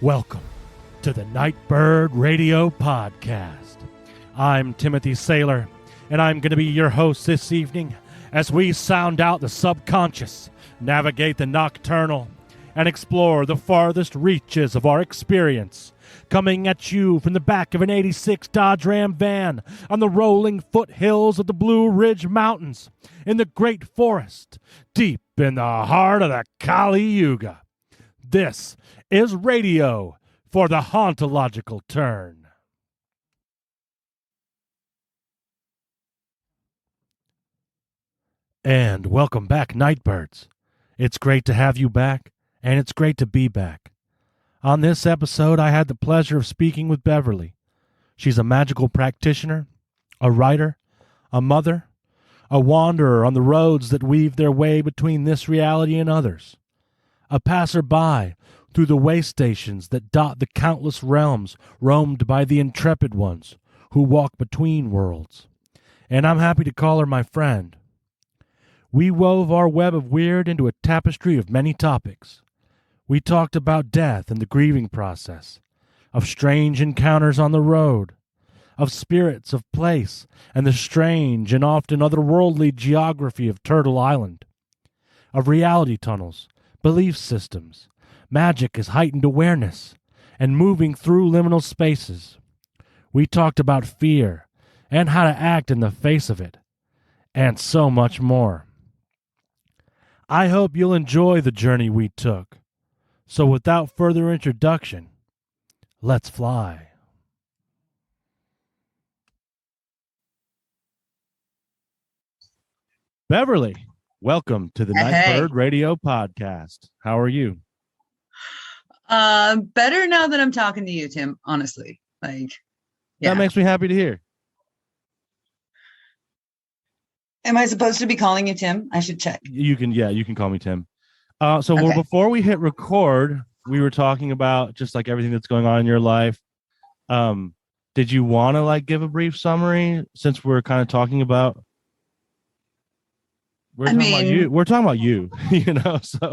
Welcome to the Nightbird Radio Podcast. I'm Timothy Saylor, and I'm going to be your host this evening as we sound out the subconscious, navigate the nocturnal, and explore the farthest reaches of our experience. Coming at you from the back of an 86 Dodge Ram van on the rolling foothills of the Blue Ridge Mountains, in the Great Forest, deep in the heart of the Kali Yuga. This is radio for the hauntological turn. And welcome back, Nightbirds. It's great to have you back, and it's great to be back. On this episode, I had the pleasure of speaking with Beverly. She's a magical practitioner, a writer, a mother, a wanderer on the roads that weave their way between this reality and others, a passerby through the way stations that dot the countless realms roamed by the intrepid ones who walk between worlds. And I'm happy to call her my friend. We wove our web of wyrd into a tapestry of many topics. We talked about death and the grieving process, of strange encounters on the road, of spirits of place and the strange and often otherworldly geography of Turtle Island, of reality tunnels, belief systems, magic as heightened awareness, and moving through liminal spaces. We talked about fear and how to act in the face of it, and so much more. I hope you'll enjoy the journey we took. So without further introduction, let's fly. Beverly, welcome to the Nightbird Radio Podcast. How are you? Better now that I'm talking to you, Tim, honestly. That makes me happy to hear. Am I supposed to be calling you Tim? I should check. You can call me Tim. Before we hit record, we were talking about just like everything that's going on in your life. Did you want to give a brief summary since we're kind of talking about we're talking about you, so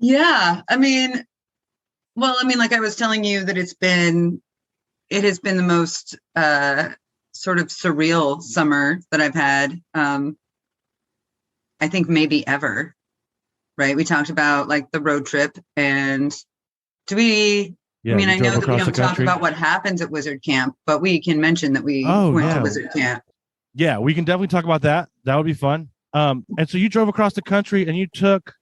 Yeah, like I was telling you that it has been the most sort of surreal summer that I've had. I think maybe ever, right? We talked about the road trip, and I know that we don't talk about what happens at Wizard Camp, but we can mention that we went to Wizard Camp. Yeah, we can definitely talk about that. That would be fun. And so you drove across the country, and you took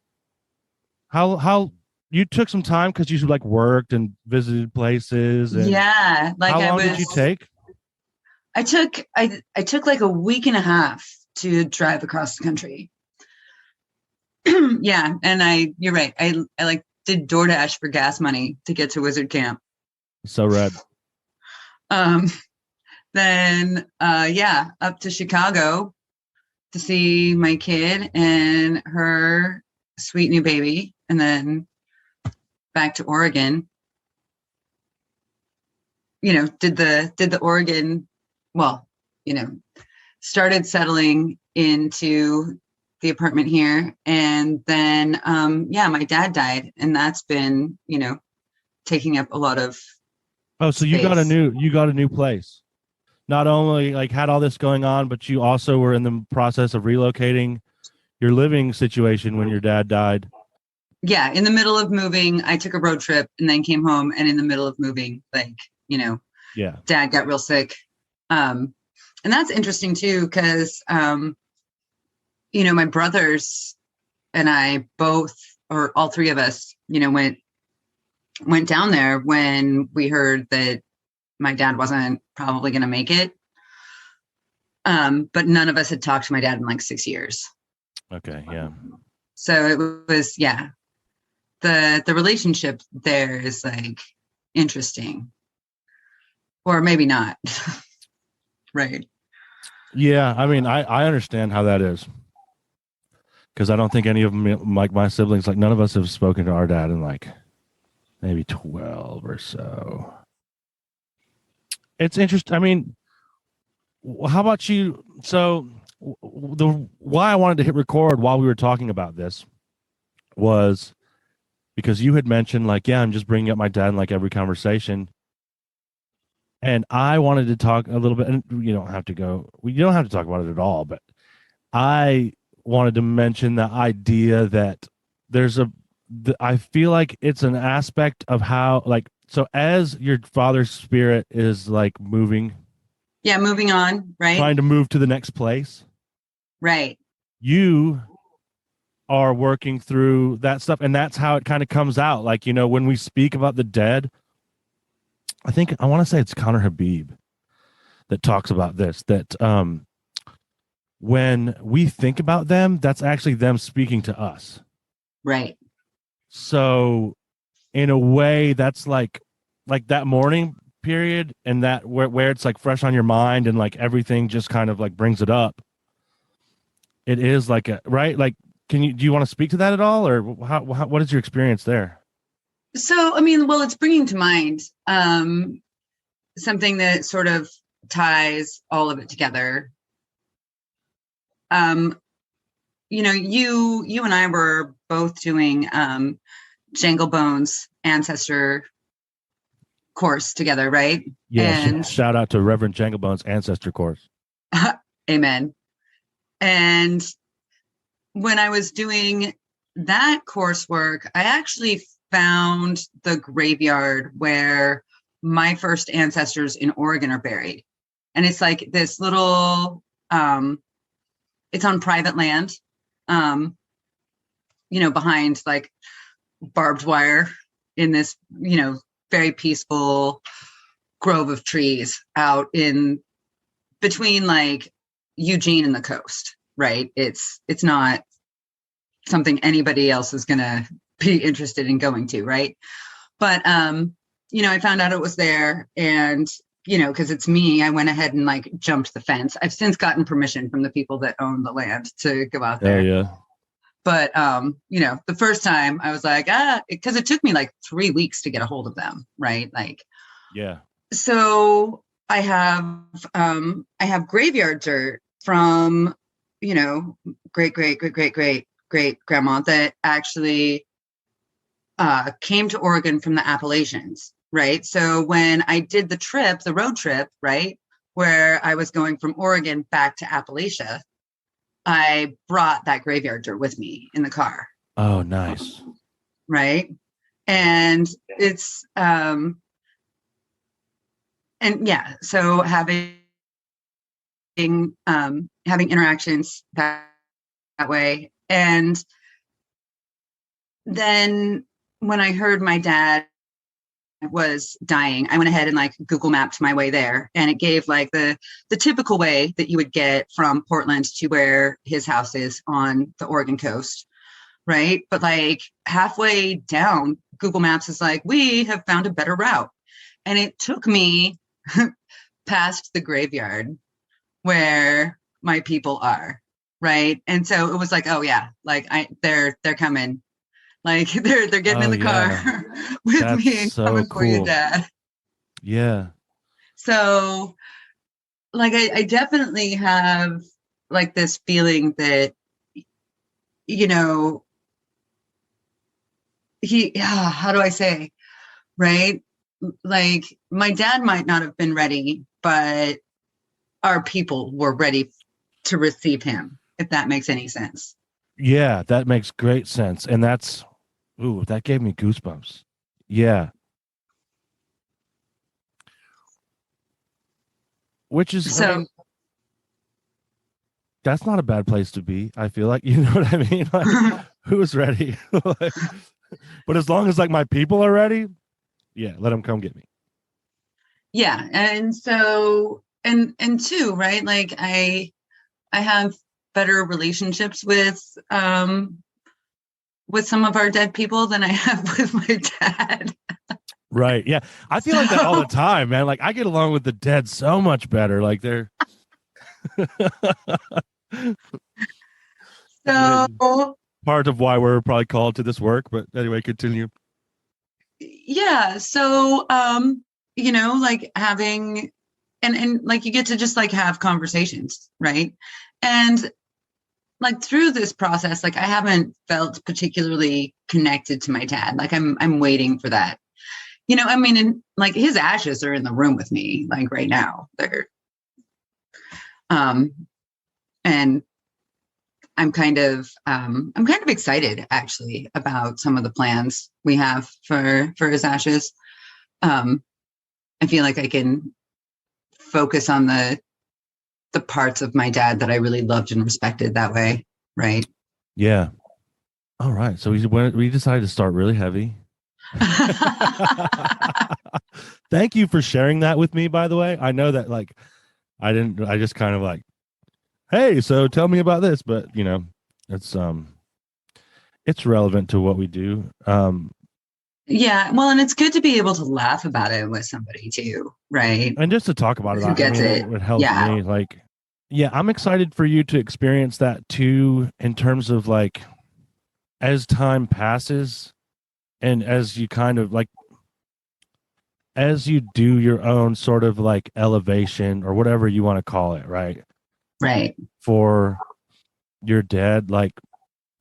you took some time because you worked and visited places. And how long did you take? I took a week and a half to drive across the country. Yeah, and you're right. I did DoorDash for gas money to get to Wizard Camp. So rad. Then up to Chicago to see my kid and her sweet new baby, and then back to Oregon. Did the Oregon, started settling into the apartment here, and then my dad died, and that's been taking up a lot of so space. you got a new place. Not only had all this going on, but you also were in the process of relocating your living situation when your dad died. Yeah, in the middle of moving, I took a road trip and then came home, and in the middle of moving, Dad got real sick. And that's interesting too, because my brothers and I both, or all three of us, went down there when we heard that my dad wasn't probably going to make it. But none of us had talked to my dad in 6 years. Okay. Yeah. So it was, the relationship there is interesting, or maybe not. Right. Yeah. I understand how that is, because I don't think any of them, my siblings, none of us have spoken to our dad in maybe 12 or so. It's interesting. How about you? So why I wanted to hit record while we were talking about this was because you had mentioned like, yeah, I'm just bringing up my dad in like every conversation. And I wanted to talk a little bit, and you don't have to talk about it at all, but I wanted to mention the idea that I feel like it's an aspect of how, like, so as your father's spirit is like moving, moving on, right? Trying to move to the next place. Right. You are working through that stuff, and that's how it kind of comes out. Like, when we speak about the dead, I want to say it's Connor Habib that talks about this, that when we think about them, that's actually them speaking to us. Right. So in a way, that's like that morning period, and that where it's like fresh on your mind and like everything just kind of like brings it up. It is like right? Like, do you want to speak to that at all, or what is your experience there? So, I mean, well, it's bringing to mind something that sort of ties all of it together. You and I were both doing Jangle Bones ancestor course together, right? Yeah, and shout out to Reverend Jangle Bones ancestor course. Amen. And when I was doing that coursework, I actually found the graveyard where my first ancestors in Oregon are buried. And it's like this little, it's on private land, behind like barbed wire in this, very peaceful grove of trees out in between like Eugene and the coast, right? It's not something anybody else is going to be interested in going to, right? But, I found out it was there, and, because it's me, I went ahead and like jumped the fence. I've since gotten permission from the people that own the land to go out there. Oh, yeah. But, the first time I was like, because it took me like 3 weeks to get a hold of them, right? Like, yeah. So I have graveyard dirt from, great grandma that actually came to Oregon from the Appalachians, right? So when I did the road trip, right, where I was going from Oregon back to Appalachia, I brought that graveyard dirt with me in the car. Oh, nice. Right. And it's, so having interactions that way. And then when I heard my dad was dying, I went ahead and like Google mapped my way there, and it gave like the typical way that you would get from Portland to where his house is on the Oregon coast. Right. But like halfway down, Google Maps is like, we have found a better route. And it took me past the graveyard where my people are. Right. And so it was like, oh yeah, like they're coming. Like they're getting in the car with That's me, so coming cool. for you, Dad. Yeah. So like I definitely have like this feeling that, how do I say, right? Like my dad might not have been ready, but our people were ready to receive him, if that makes any sense. Yeah, that makes great sense. And that gave me goosebumps. Yeah. Which is, so, that's not a bad place to be. I feel like, you know what I mean? Like, who's ready? But as long as like my people are ready, yeah, let them come get me. Yeah. And so, and two, right? Like I have better relationships with some of our dead people than I have with my dad. Right. Yeah. I feel like that all the time, man. Like I get along with the dead so much better. Like they're so part of why we're probably called to this work. But anyway, continue. Yeah. So like having and like you get to just like have conversations, right? And like through this process, like I haven't felt particularly connected to my dad. Like I'm waiting for that. You know, I mean, and like his ashes are in the room with me, like right now. And I'm kind of excited actually about some of the plans we have for his ashes. I feel like I can focus on the parts of my dad that I really loved and respected that way. Right. Yeah. All right. So we decided to start really heavy. Thank you for sharing that with me, by the way. I know that like I just kind of like, hey, so tell me about this, but you know, it's relevant to what we do. Yeah, well, and it's good to be able to laugh about it with somebody too, right? And just to talk about it, Who gets it? It helps me. Like, yeah, I'm excited for you to experience that too, in terms of like, as time passes, and as you kind of like, as you do your own sort of like elevation or whatever you want to call it, right? Right. For your dad, like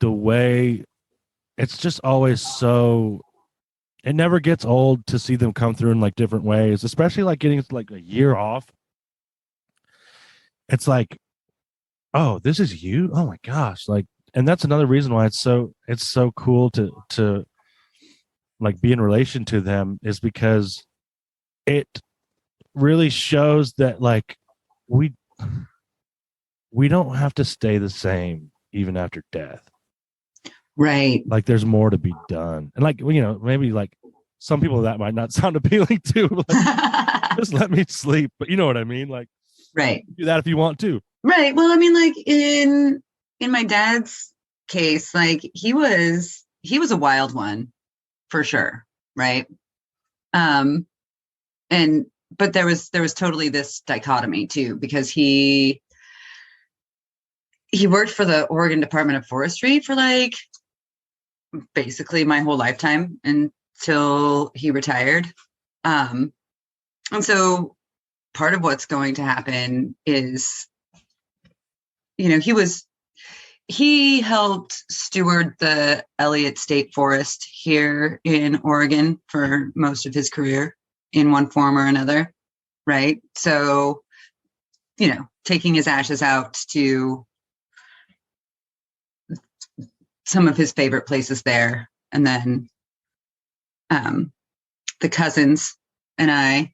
the way it's just always so it never gets old to see them come through in like different ways, especially like getting like a year off. It's like, oh, this is you. Oh my gosh. Like, and that's another reason why it's so cool to like be in relation to them, is because it really shows that like we don't have to stay the same even after death. Right. Like there's more to be done. And like, you know, maybe like some people that might not sound appealing to, like, just let me sleep. But you know what I mean? Like, right. Do that if you want to. Right. Well, I mean, like in my dad's case, like he was a wild one for sure. Right. But there was totally this dichotomy too, because he worked for the Oregon Department of Forestry for like basically my whole lifetime until he retired. And so part of what's going to happen is, you know, he helped steward the Elliott State Forest here in Oregon for most of his career in one form or another. Right. So, you know, taking his ashes out to some of his favorite places there. And then the cousins and I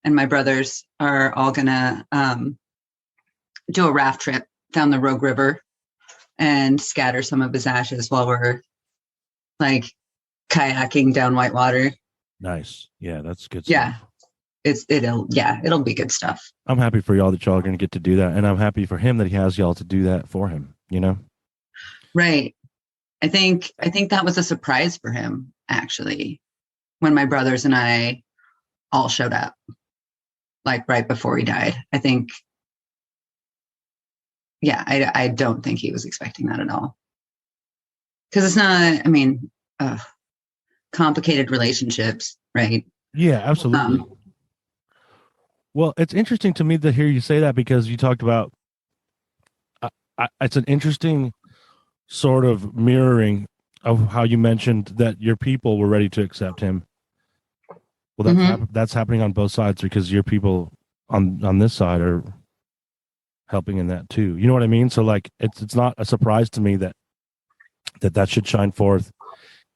and my brothers are all going to do a raft trip down the Rogue River and scatter some of his ashes while we're like kayaking down Whitewater. Nice. Yeah, that's good stuff. Yeah. It'll be good stuff. I'm happy for y'all that y'all are going to get to do that. And I'm happy for him that he has y'all to do that for him, you know? Right. I think that was a surprise for him, actually, when my brothers and I all showed up, like right before he died. I think, yeah, I don't think he was expecting that at all. Because it's not, I mean, complicated relationships, right? Yeah, absolutely. Well, it's interesting to me to hear you say that, because you talked about, it's an interesting sort of mirroring of how you mentioned that your people were ready to accept him. Well, that's happening on both sides, because your people on this side are helping in that too. You know what I mean? So like, it's not a surprise to me that should shine forth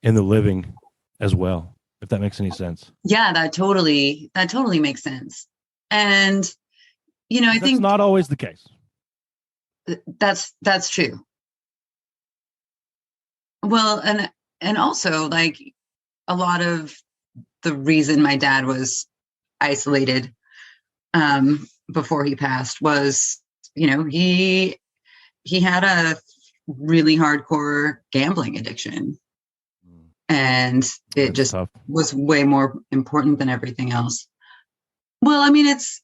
in the living as well, if that makes any sense. Yeah, that totally makes sense. And, you know, I think not always the case. That's true. Well, and also like a lot of the reason my dad was isolated before he passed was, you know, he had a really hardcore gambling addiction, and it just was way more important than everything else. Well, I mean, it's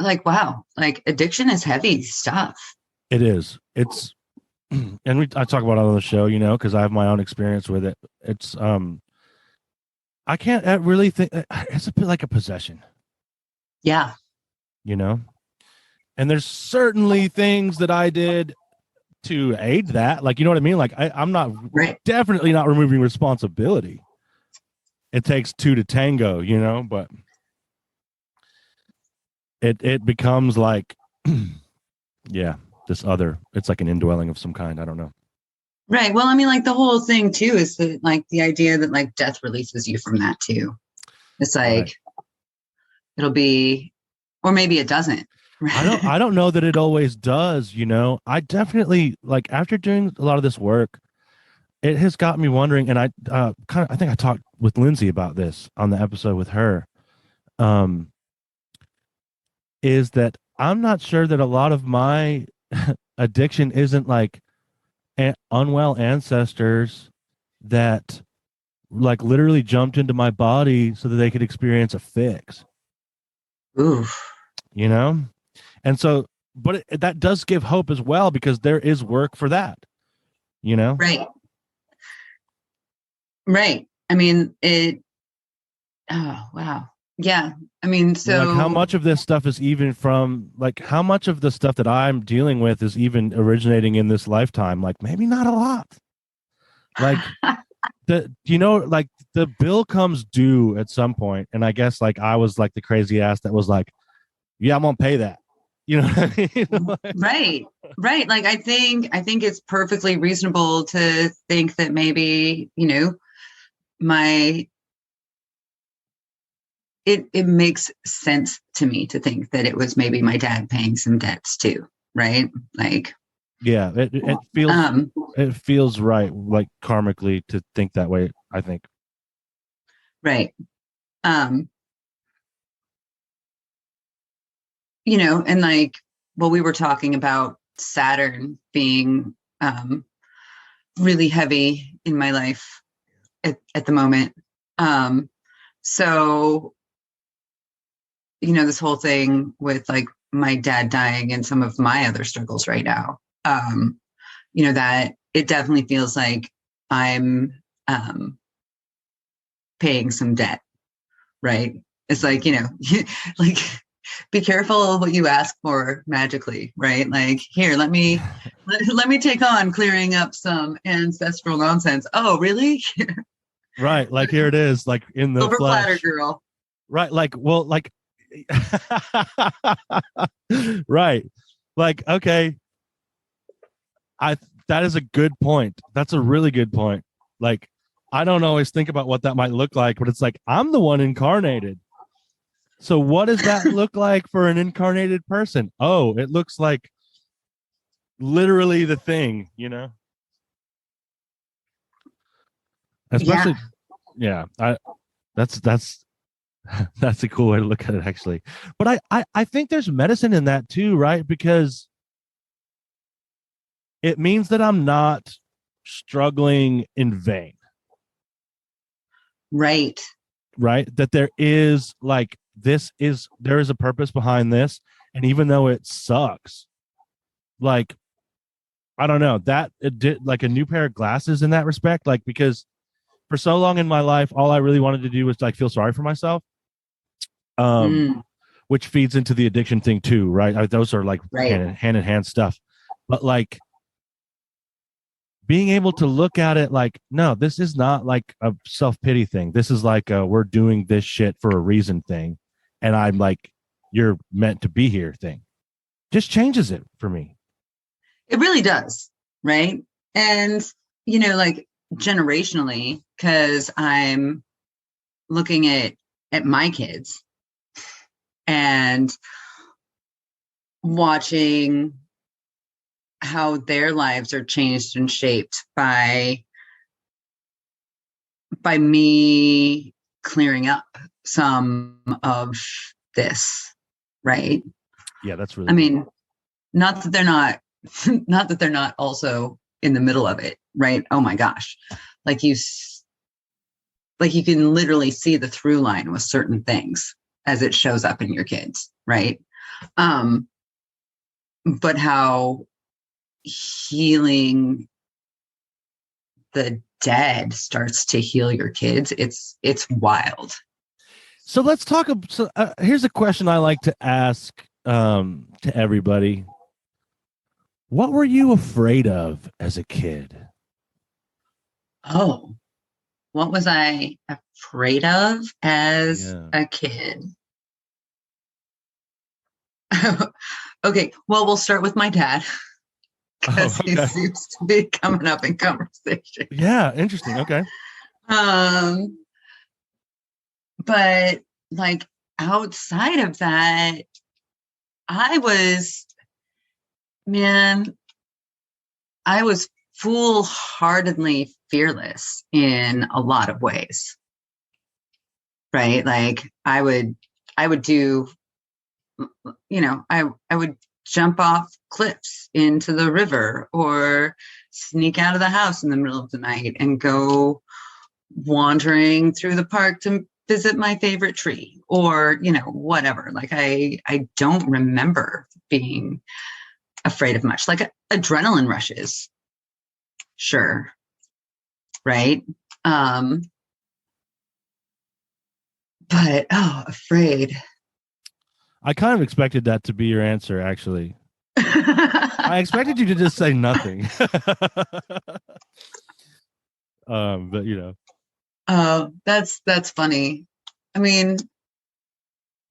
like, wow, like addiction is heavy stuff. It is. It's, and I talk about it on the show, you know, because I have my own experience with it. It's, I can't really think, it's a bit like a possession. Yeah. You know, and there's certainly things that I did to aid that. Like, you know what I mean? Like, I'm not definitely not removing responsibility. It takes two to tango, you know, but it becomes like, yeah, this other, it's like an indwelling of some kind. I don't know. Right. Well, I mean, like the whole thing too is that like the idea that like death releases you from that too. It's like it'll be, or maybe it doesn't. I don't know that it always does, you know. I definitely like after doing a lot of this work, it has got me wondering, and I I think I talked with Lindsay about this on the episode with her. Is that I'm not sure that a lot of my addiction isn't like unwell ancestors that like literally jumped into my body so that they could experience a fix. Oof. You know? And so, but that does give hope as well because there is work for that, you know? Right. Right. I mean, oh, wow. Yeah. I mean, so like how much of this stuff is even from like how much of the stuff that I'm dealing with is even originating in this lifetime? Like maybe not a lot. Like like the bill comes due at some point, and I guess like I was like the crazy ass that was like, yeah, I'm gonna pay that. You know what I mean? Right. Like I think it's perfectly reasonable to think that maybe, you know, it makes sense to me to think that it was maybe my dad paying some debts too, right? Like yeah, it feels right, like karmically to think that way, I think. Right. You know, and like, well, we were talking about Saturn being really heavy in my life at the moment. So, you know, this whole thing with like my dad dying and some of my other struggles right now, you know, that it definitely feels like I'm paying some debt, right? It's like, you know, like be careful what you ask for magically, right? Like here, let me take on clearing up some ancestral nonsense. Oh, really? Right, like here it is, like in the Silver flesh. platter, girl. Right, like well, like right, like okay, that is a good point. That's a really good point. Like I don't always think about what that might look like, but it's like I'm the one incarnated. So what does that look like for an incarnated person? Oh, it looks like literally the thing, you know? Especially yeah, that's that's a cool way to look at it actually. But I think there's medicine in that too, right? Because it means that I'm not struggling in vain. Right. That there is like there is a purpose behind this, and even though it sucks, like I don't know, that it did like a new pair of glasses in that respect, like because for so long in my life all I really wanted to do was like feel sorry for myself, which feeds into the addiction thing too, right? Those are like hand in hand stuff, but like being able to look at it like, no, this is not like a self-pity thing. This is like we're doing this shit for a reason thing. And I'm like, you're meant to be here thing. Just changes it for me. It really does. Right. And, you know, like generationally, because I'm looking at my kids and watching how their lives are changed and shaped by me clearing up some of this, right? Yeah, that's really I mean, not that they're not also in the middle of it, right? Oh my gosh. Like you can literally see the through line with certain things as it shows up in your kids, right? But how healing the dead starts to heal your kids, it's wild. So let's talk. So here's a question I like to ask to everybody. What were you afraid of as a kid? Oh, what was I afraid of as Yeah. a kid? Okay, well, we'll start with my dad Oh, because he okay. seems to be coming up in conversation. Yeah, interesting. Okay. Um, but like outside of that, I was, man, I was foolhardily fearless in a lot of ways, right? Like I would do, I would jump off cliffs into the river or sneak out of the house in the middle of the night and go wandering through the park to visit my favorite tree or, whatever. Like I don't remember being afraid of much, like adrenaline rushes. Sure. Right. Um, but afraid. I kind of expected that to be your answer, actually. I expected you to just say nothing. But that's funny. I mean,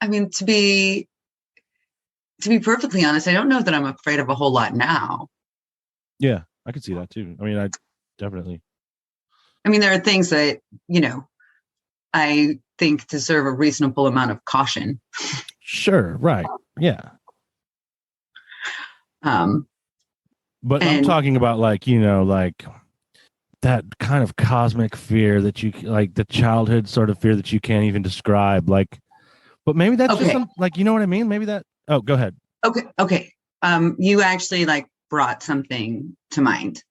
to be perfectly honest, I don't know that I'm afraid of a whole lot now. Yeah, I could see that too. I mean, I definitely. I mean, there are things that, I think deserve a reasonable amount of caution. Sure, right. Yeah. But I'm talking about like that kind of cosmic fear that you like, the childhood sort of fear that you can't even describe. Like, but maybe that's just like, you know what I mean? Maybe that. Oh, go ahead. Okay. You actually like brought something to mind.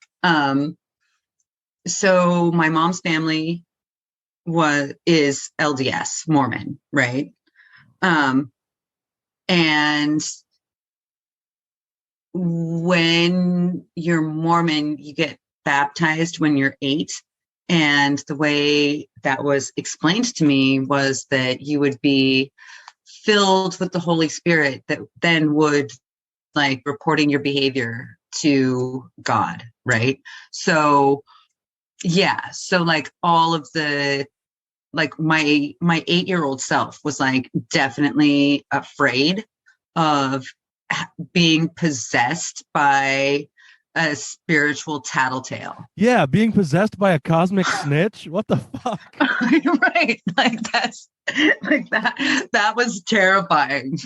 So my mom's family is LDS Mormon, right? And when you're Mormon, you get baptized when you're 8. And the way that was explained to me was that you would be filled with the Holy Spirit that then would like reporting your behavior to God, right? So yeah, so like all of the like my 8-year-old self was like definitely afraid of being possessed by a spiritual tattletale. Yeah, being possessed by a cosmic snitch. What the fuck? Right, like that's like that was terrifying.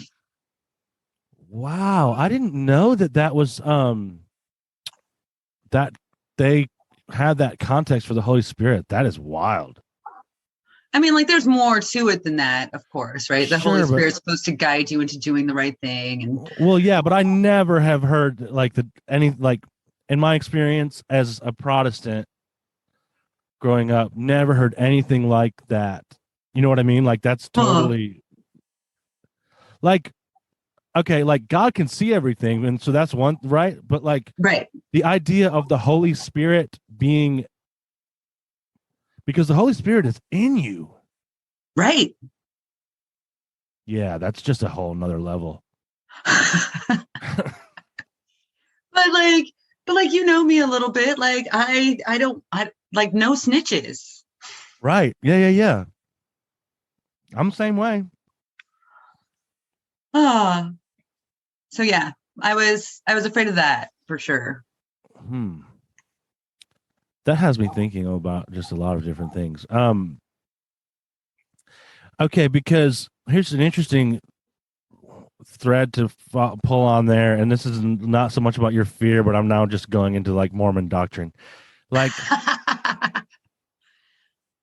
Wow, I didn't know that was that they had that context for the Holy Spirit. That is wild. I mean, like, there's more to it than that, of course, right? The Holy Sure, Spirit's supposed to guide you into doing the right thing. And well, yeah, but I never have heard like in my experience as a Protestant growing up, never heard anything like that. You know what I mean? Like that's totally like okay, like God can see everything, and so that's one, right? But like right, the idea of the Holy Spirit being, because the Holy Spirit is in you. right. Yeah, that's just a whole nother level. but like you know me a little bit. Like I don't like no snitches. Right. Yeah. I'm the same way. So yeah, I was afraid of that for sure. That has me thinking about just a lot of different things. Okay, because here's an interesting thread to pull on there, and this is not so much about your fear, but I'm now just going into like Mormon doctrine, like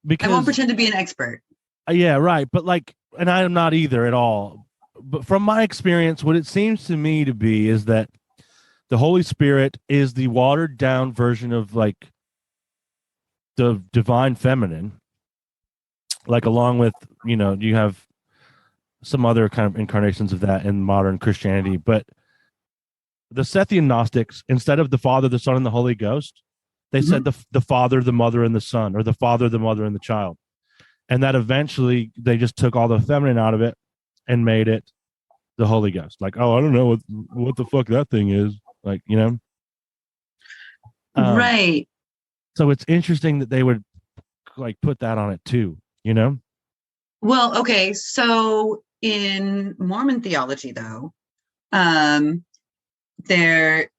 because I won't pretend to be an expert. Yeah, right, but like, and I am not either at all. But from my experience, what it seems to me to be is that the Holy Spirit is the watered down version of like the divine feminine, like along with you have some other kind of incarnations of that in modern Christianity, but the Sethian Gnostics, instead of the Father, the Son, and the Holy Ghost, they said the Father, the Mother, and the Son, or the Father, the Mother, and the Child. And that eventually they just took all the feminine out of it and made it the Holy Ghost. Like, oh, I don't know what the fuck that thing is. Like, Right. So it's interesting that they would like put that on it too, you know? Well, okay. So in Mormon theology, though, there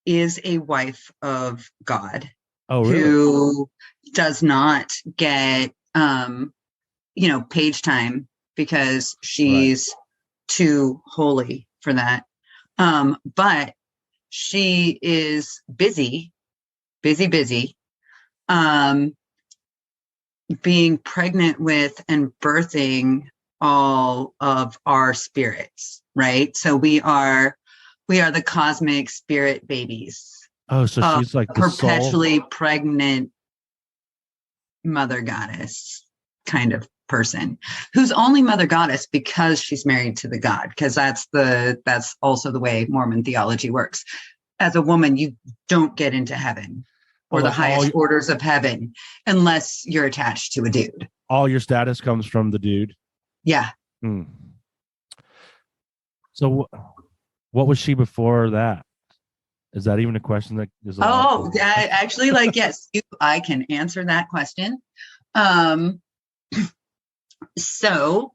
is a wife of God who does not get, page time because she's too holy for that. But she is busy, being pregnant with and birthing all of our spirits, right? So we are the cosmic spirit babies. Oh, so she's like the perpetually pregnant mother goddess kind of person who's only mother goddess because she's married to the god, because that's also the way Mormon theology works. As a woman, you don't get into heaven or the highest orders of heaven unless you're attached to a dude. All your status comes from the dude. Yeah. So what was she before that? Is that even a question that is? Actually, yes, I can answer that question. So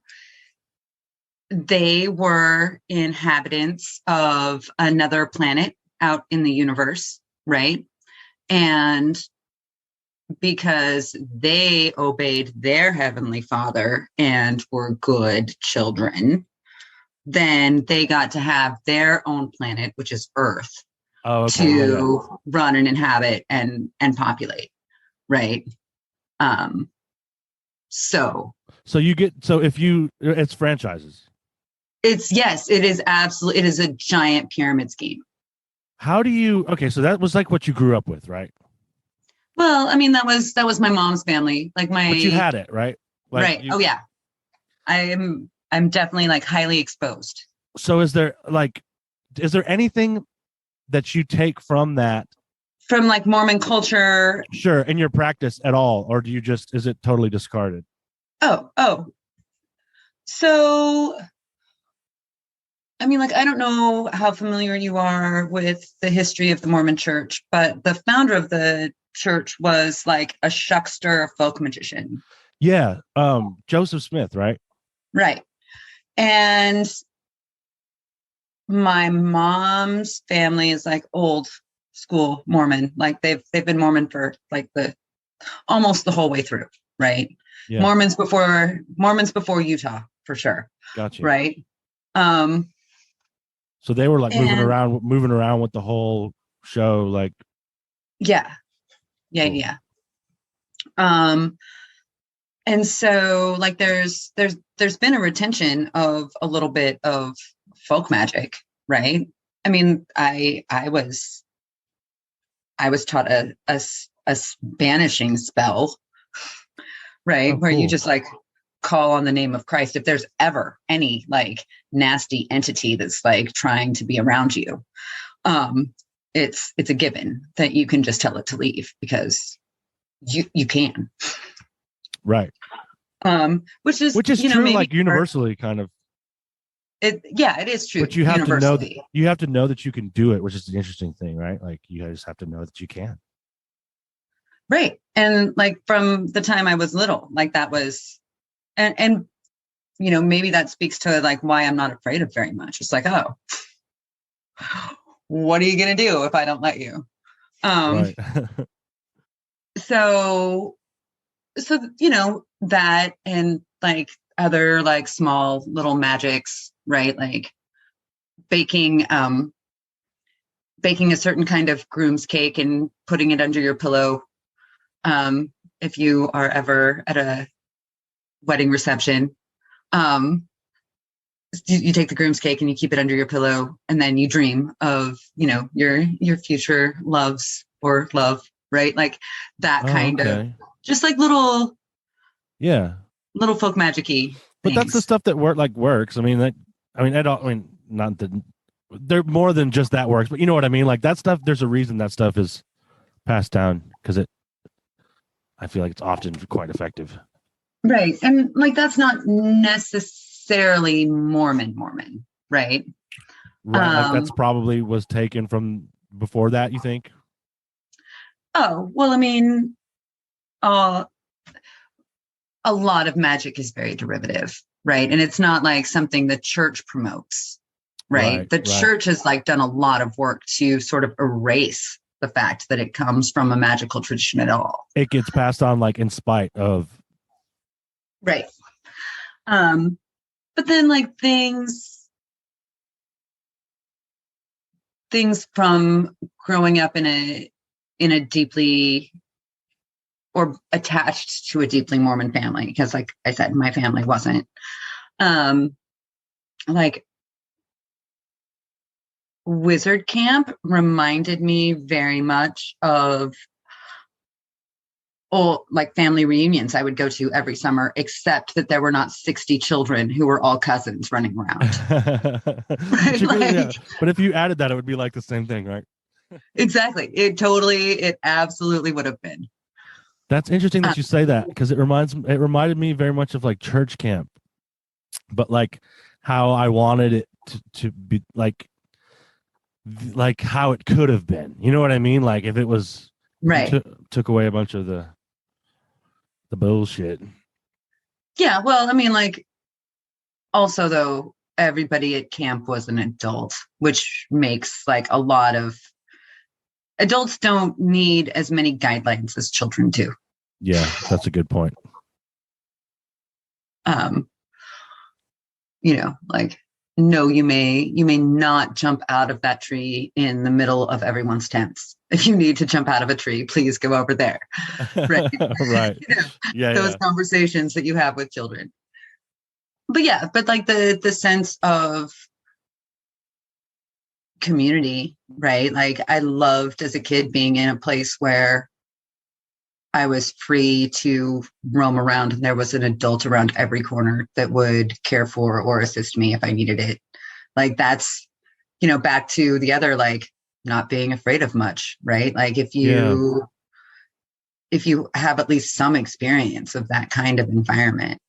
they were inhabitants of another planet out in the universe, right? And because they obeyed their heavenly father and were good children, then they got to have their own planet, which is Earth, to run and inhabit and populate, right? So it's franchises. It is absolutely, it is a giant pyramid scheme. How do you, so that was like what you grew up with, right? Well, I mean, that was my mom's family. But you had it, right? Right. Oh yeah. I'm definitely like highly exposed. So is there anything that you take from that? From like Mormon culture? Sure. In your practice at all? Or do you is it totally discarded? Oh. So, I mean, I don't know how familiar you are with the history of the Mormon church, but the founder of the church was like a shuckster folk magician. Yeah. Joseph Smith, right? Right. And my mom's family is like old school Mormon. Like they've been Mormon for like almost the whole way through, right? Yeah. Mormons before Utah, for sure. Gotcha. Right. So they were like moving around with the whole show, like. Yeah. Yeah. And so like there's been a retention of a little bit of folk magic, right? I mean, I was taught a banishing spell, right? Where you just like call on the name of Christ if there's ever any like nasty entity that's like trying to be around you. It's a given that you can just tell it to leave because you can. Right. Which is true, like universally kind of. It is true. But you have to know that you can do it, which is the interesting thing, right? Like you guys have to know that you can. Right. And like from the time I was little, like that was, and maybe that speaks to like why I'm not afraid of very much. It's like, oh, what are you going to do if I don't let you? Right. So, that and like other like small little magics, right? Like baking a certain kind of groom's cake and putting it under your pillow. If you are ever at a wedding reception, you take the groom's cake and you keep it under your pillow, and then you dream of, your future loves or love, right? Like that kind of just like little folk magic-y but that's the stuff that works. I mean, not that they're more than just that works, but you know what I mean? Like that stuff, there's a reason that stuff is passed down because I feel like it's often quite effective. Right. And like, that's not necessarily Mormon, right? Right. Like that's probably was taken from before that, you think? Oh, well, I mean, a lot of magic is very derivative, right? And it's not like something the church promotes, right? The church has like done a lot of work to sort of erase the fact that it comes from a magical tradition at all. It gets passed on like in spite of. Right. But then like things from growing up in a deeply or attached to a deeply Mormon family, because like I said, my family wasn't, like wizard camp reminded me very much of like family reunions I would go to every summer, except that there were not 60 children who were all cousins running around. Right? But if you added that, it would be like the same thing, right? Exactly. It absolutely would have been. That's interesting that you say that, because it reminded me very much of like church camp, but like how I wanted it to be like how it could have been. You know what I mean? Like if it was right, took away a bunch of the bullshit. Yeah, well, I mean, like also though, everybody at camp was an adult, which makes like a lot of adults don't need as many guidelines as children do. Yeah, that's a good point. Like, no, you may not jump out of that tree in the middle of everyone's tents. If you need to jump out of a tree, please go over there. Right. Right. Yeah. Those conversations that you have with children. But like the sense of community, right? Like I loved as a kid being in a place where I was free to roam around and there was an adult around every corner that would care for or assist me if I needed it. Like that's, back to the other, like not being afraid of much, right? Like if you have at least some experience of that kind of environment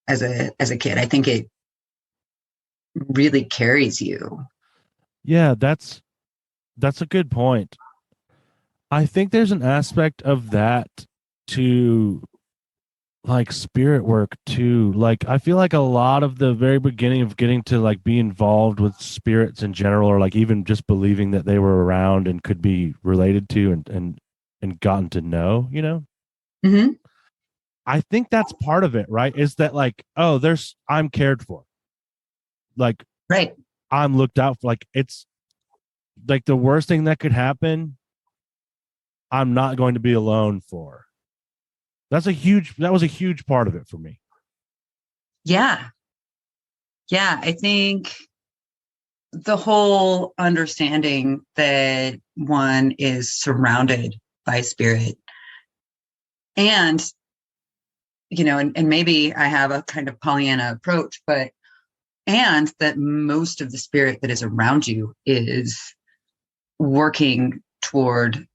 as a kid, I think it really carries you. Yeah, that's a good point. I think there's an aspect of that to like spirit work too. Like I feel like a lot of the very beginning of getting to like be involved with spirits in general, or like even just believing that they were around and could be related to and gotten to know, Mm-hmm. I think that's part of it, right? Is that like, oh, I'm cared for. Like, right. I'm looked out for. Like it's like the worst thing that could happen, I'm not going to be alone for. That was a huge part of it for me. Yeah. Yeah. I think the whole understanding that one is surrounded by spirit and, and maybe I have a kind of Pollyanna approach, and that most of the spirit that is around you is working toward,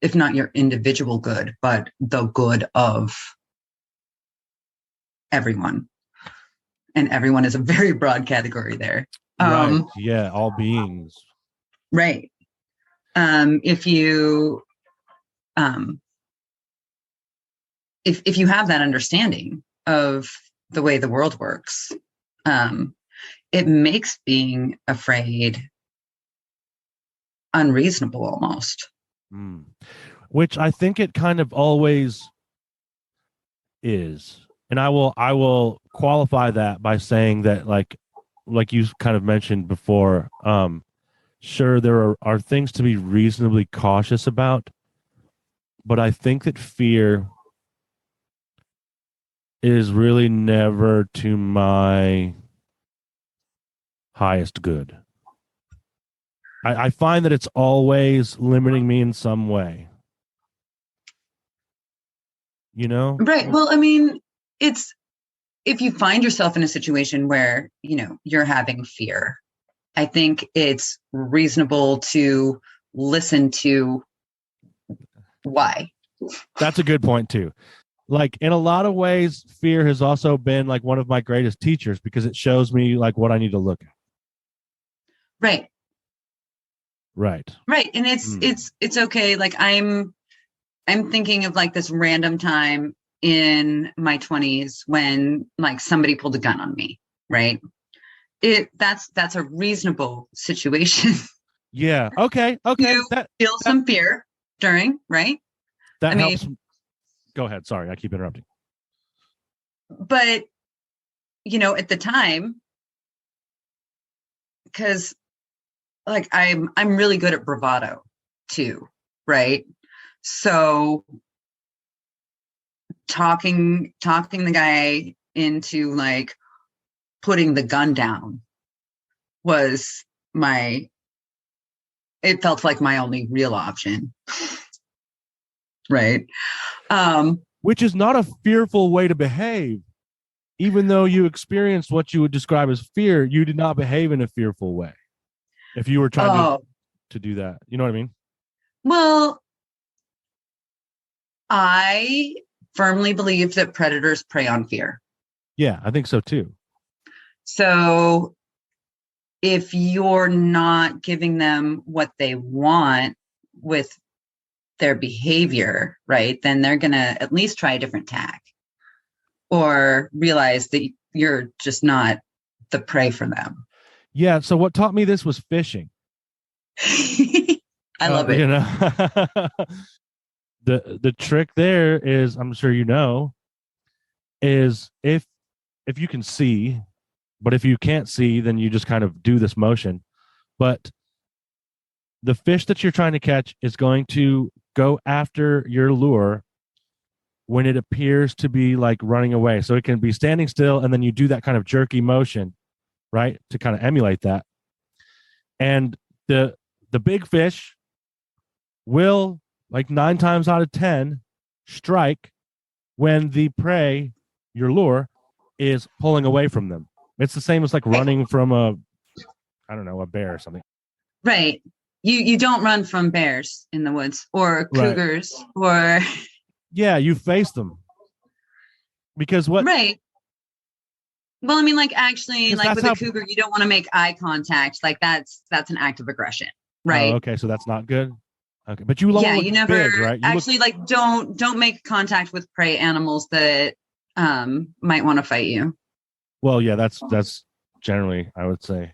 if not your individual good, but the good of everyone. And everyone is a very broad category there. Right. Yeah. All beings. Right. If you if you have that understanding of the way the world works, it makes being afraid unreasonable almost. Which I think it kind of always is. And I will qualify that by saying that like you kind of mentioned before, sure there are things to be reasonably cautious about, but I think that fear is really never to my highest good. I find that it's always limiting me in some way. Right. Well, I mean, it's if you find yourself in a situation where, you're having fear, I think it's reasonable to listen to why. That's a good point too. Like in a lot of ways, fear has also been like one of my greatest teachers because it shows me like what I need to look at. Right. Right. Right. And it's okay. Like I'm thinking of like this random time in my 20s when like somebody pulled a gun on me. Right. That's a reasonable situation. Yeah. Okay. You feel some fear during, right? That helps. Go ahead. Sorry, I keep interrupting. But, at the time, because like I'm really good at bravado too, right? So talking the guy into like putting the gun down was it felt like my only real option. Right. Which is not a fearful way to behave. Even though you experienced what you would describe as fear, you did not behave in a fearful way. If you were trying to do that, you know what I mean? Well, I firmly believe that predators prey on fear. Yeah, I think so too. So if you're not giving them what they want with their behavior, right, then they're going to at least try a different tack or realize that you're just not the prey for them. Yeah. So what taught me this was fishing. I love it. The trick there is, I'm sure you know, is if you can see, but if you can't see, then you just kind of do this motion. But the fish that you're trying to catch is going to go after your lure when it appears to be like running away. So it can be standing still, and then you do that kind of jerky motion, right, to kind of emulate that. And the big fish will, like 9 times out of 10, strike when the prey, your lure, is pulling away from them. It's the same as like running from a bear or something. Right. You don't run from bears in the woods or cougars, right. Or yeah, you face them. Because what? Right. Well, I mean, like actually, like with a cougar, you don't want to make eye contact. Like that's an act of aggression, right? Oh, okay, so that's not good. Okay, but you you never big, right? Actually like don't make contact with prey animals that might want to fight you. Well, yeah, that's generally, I would say,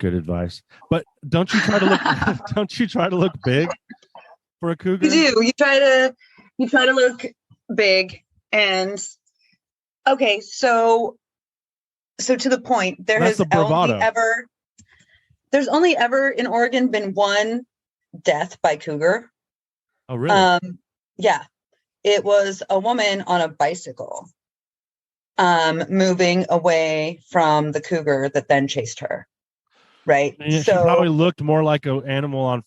good advice. But don't you try to look big for a cougar? You do. You try to look big. And okay, so to the point, there's only ever in Oregon been one death by cougar. Oh, really? Yeah. It was a woman on a bicycle moving away from the cougar that then chased her. Right. Yeah, so she probably looked more like an animal on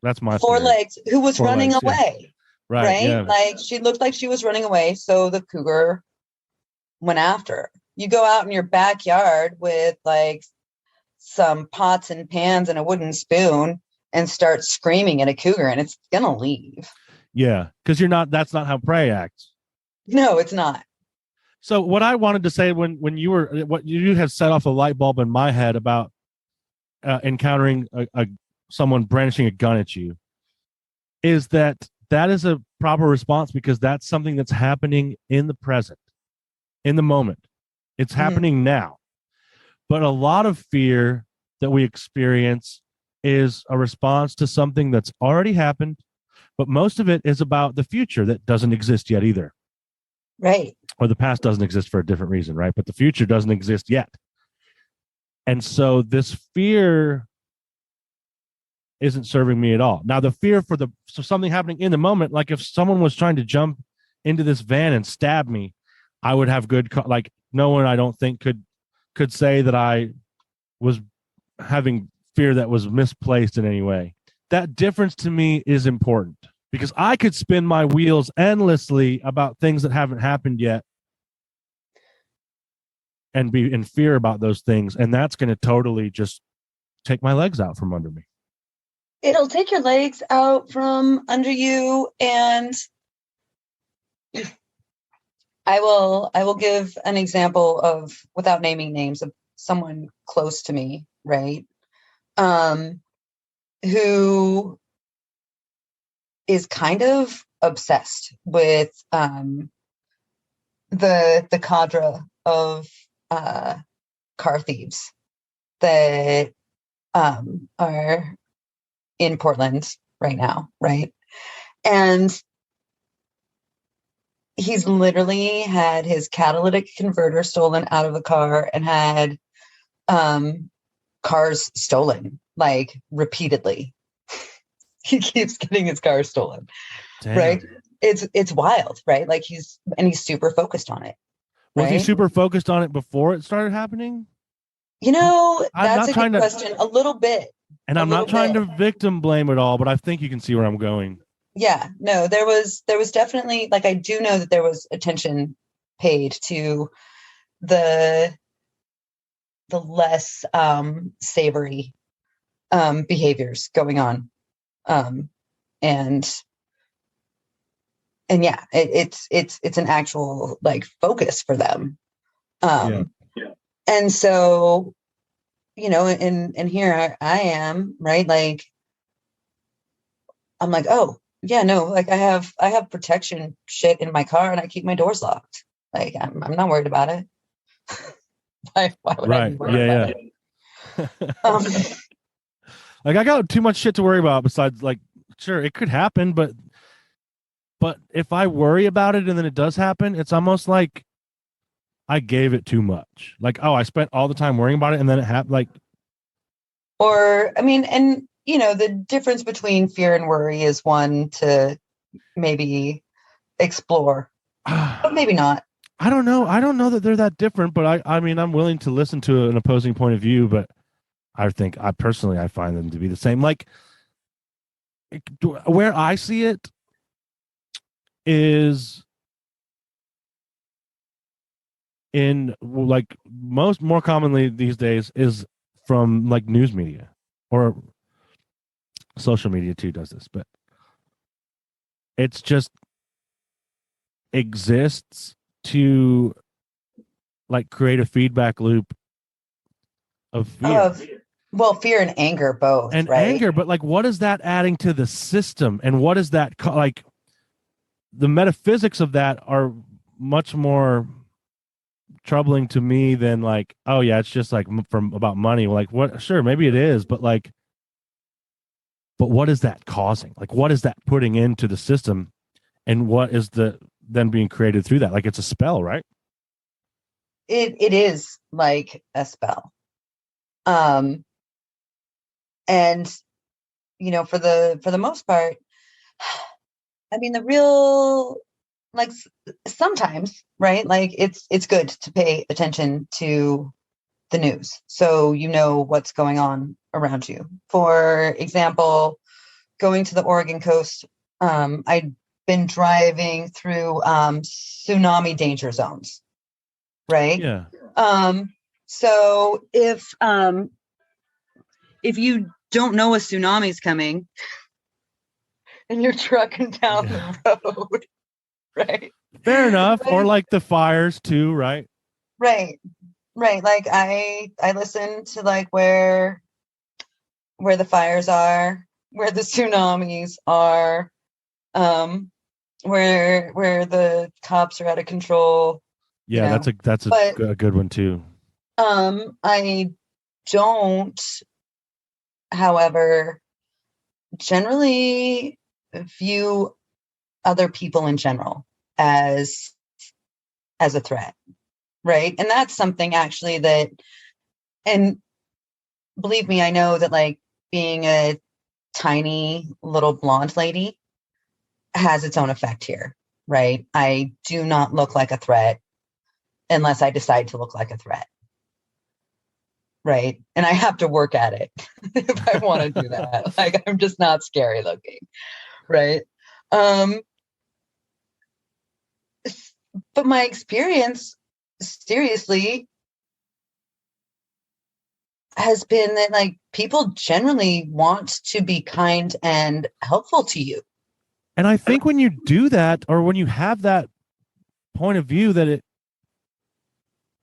that's my four theory. Legs who was running away. Yeah. Right. Yeah. Like she looked like she was running away. So the cougar went after her. You go out in your backyard with like some pots and pans and a wooden spoon and start screaming at a cougar, and it's going to leave. Yeah. Because that's not how prey acts. No, it's not. So what I wanted to say when you had set off a light bulb in my head about encountering someone brandishing a gun at you is that is a proper response, because that's something that's happening in the present, in the moment. It's happening now. But a lot of fear that we experience is a response to something that's already happened, but most of it is about the future that doesn't exist yet either. Right. Or the past doesn't exist for a different reason, right? But the future doesn't exist yet. And so this fear isn't serving me at all. Now, the fear for something happening in the moment, like if someone was trying to jump into this van and stab me, I would have like no one, I don't think, could say that I was having fear that was misplaced in any way. That difference to me is important, because I could spin my wheels endlessly about things that haven't happened yet and be in fear about those things. And that's going to totally just take my legs out from under me. It'll take your legs out from under you. And I will give an example of, without naming names, of someone close to me, right? who is kind of obsessed with the cadre of car thieves that are in Portland right now, right? And he's literally had his catalytic converter stolen out of the car and had cars stolen, like, repeatedly. He keeps getting his car stolen. Damn. Right? It's wild, right? Like, he's super focused on it. Was he super focused on it before it started happening? You know, that's a good question. A little bit. And I'm not trying to victim blame at all, but I think you can see where I'm going. Yeah, no, there was definitely, like, I do know that there was attention paid to the less savory behaviors going on. And yeah, it's an actual, like, focus for them. And so, you know, and here I am, right? Like, I'm like, oh yeah, no, like, I have protection shit in my car and I keep my doors locked. Like, I'm not worried about it. Why would I be worried about it? Like, I got too much shit to worry about besides, like, sure, it could happen, but if I worry about it and then it does happen, it's almost like I gave it too much. Like, oh, I spent all the time worrying about it and then it happened. Like, or, I mean, and, you know, the difference between fear and worry is one to maybe explore, but maybe not. I don't know. I don't know that they're that different, but I mean, I'm willing to listen to an opposing point of view, but I think I find them to be the same. Like, where I see it is in, like, more commonly these days is from, like, news media, or social media too does this, but it's just exists to, like, create a feedback loop of fear. Fear and anger both, and right? Anger, but, like, what is that adding to the system, and what is that like? The metaphysics of that are much more troubling to me than, like, oh yeah, it's just, like, from about money. Like, what? Sure, maybe it is, but, like, but what is that causing? Like, what is that putting into the system, and what is then being created through that? Like, it's a spell, right? It is like a spell. And, you know, for the most part, I mean, the real, like, sometimes, right? Like, it's good to pay attention to the news, so you know what's going on around you. For example, going to the Oregon coast, I'd been driving through tsunami danger zones, right? Yeah. So if you don't know a tsunami's coming and you're trucking down the road, right? Fair enough. Right. Or, like, the fires too, right? Right. Like, I listen to, like, where the fires are, where the tsunamis are, where the cops are out of control. Yeah, you know? that's a good one too. I don't, however, generally view other people in general as a threat, right? And that's something, actually, that, and believe me, I know that, like, being a tiny little blonde lady has its own effect here, right? I do not look like a threat unless I decide to look like a threat, right? And I have to work at it if I want to do that. Like, I'm just not scary looking, right? But my experience, seriously, has been that, like, people generally want to be kind and helpful to you. And I think when you do that, or when you have that point of view, that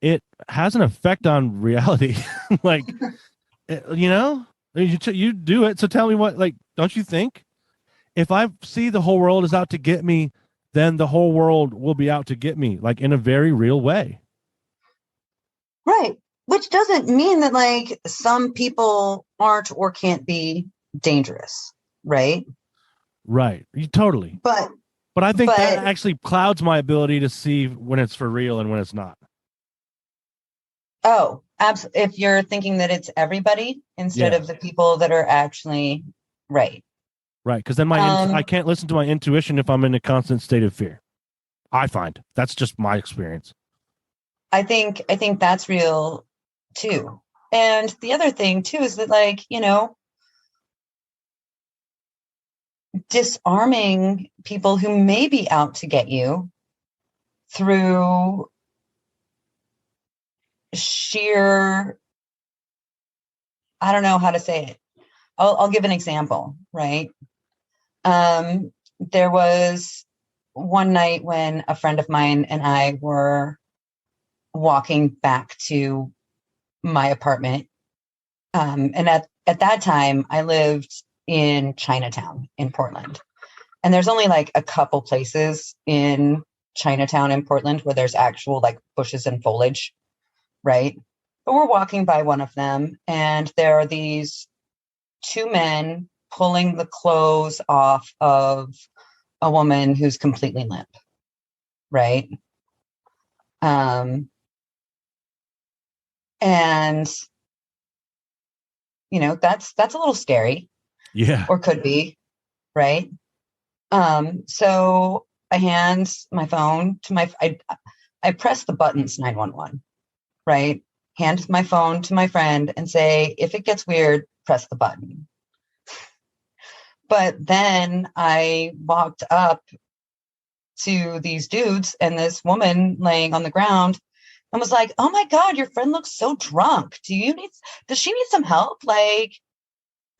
it has an effect on reality. Like, you know? You do it. So tell me what, like, don't you think if I see the whole world is out to get me, then the whole world will be out to get me, like in a very real way. Right. Which doesn't mean that like some people aren't or can't be dangerous. Right. Right. Totally. But I think that actually clouds my ability to see when it's for real and when it's not. Oh, absolutely. If you're thinking that it's everybody instead of the people that are actually right. Right. Because then I can't listen to my intuition if I'm in a constant state of fear. I find that's just my experience. I think that's real too. And the other thing too is that, like, you know, disarming people who may be out to get you through sheer, I don't know how to say it. I'll give an example, right? There was one night when a friend of mine and I were walking back to my apartment. And at that time, I lived in Chinatown in Portland. And there's only like a couple places in Chinatown in Portland where there's actual like bushes and foliage, right? But we're walking by one of them, and there are these two men pulling the clothes off of a woman who's completely limp, right? And you know, that's a little scary. Yeah. Or could be, right? So I hand my phone to I press the buttons 911, right? Hand my phone to my friend and say, if it gets weird, press the button. But then I walked up to these dudes and this woman laying on the ground and was like, oh my God, your friend looks so drunk. Does she need some help? Like,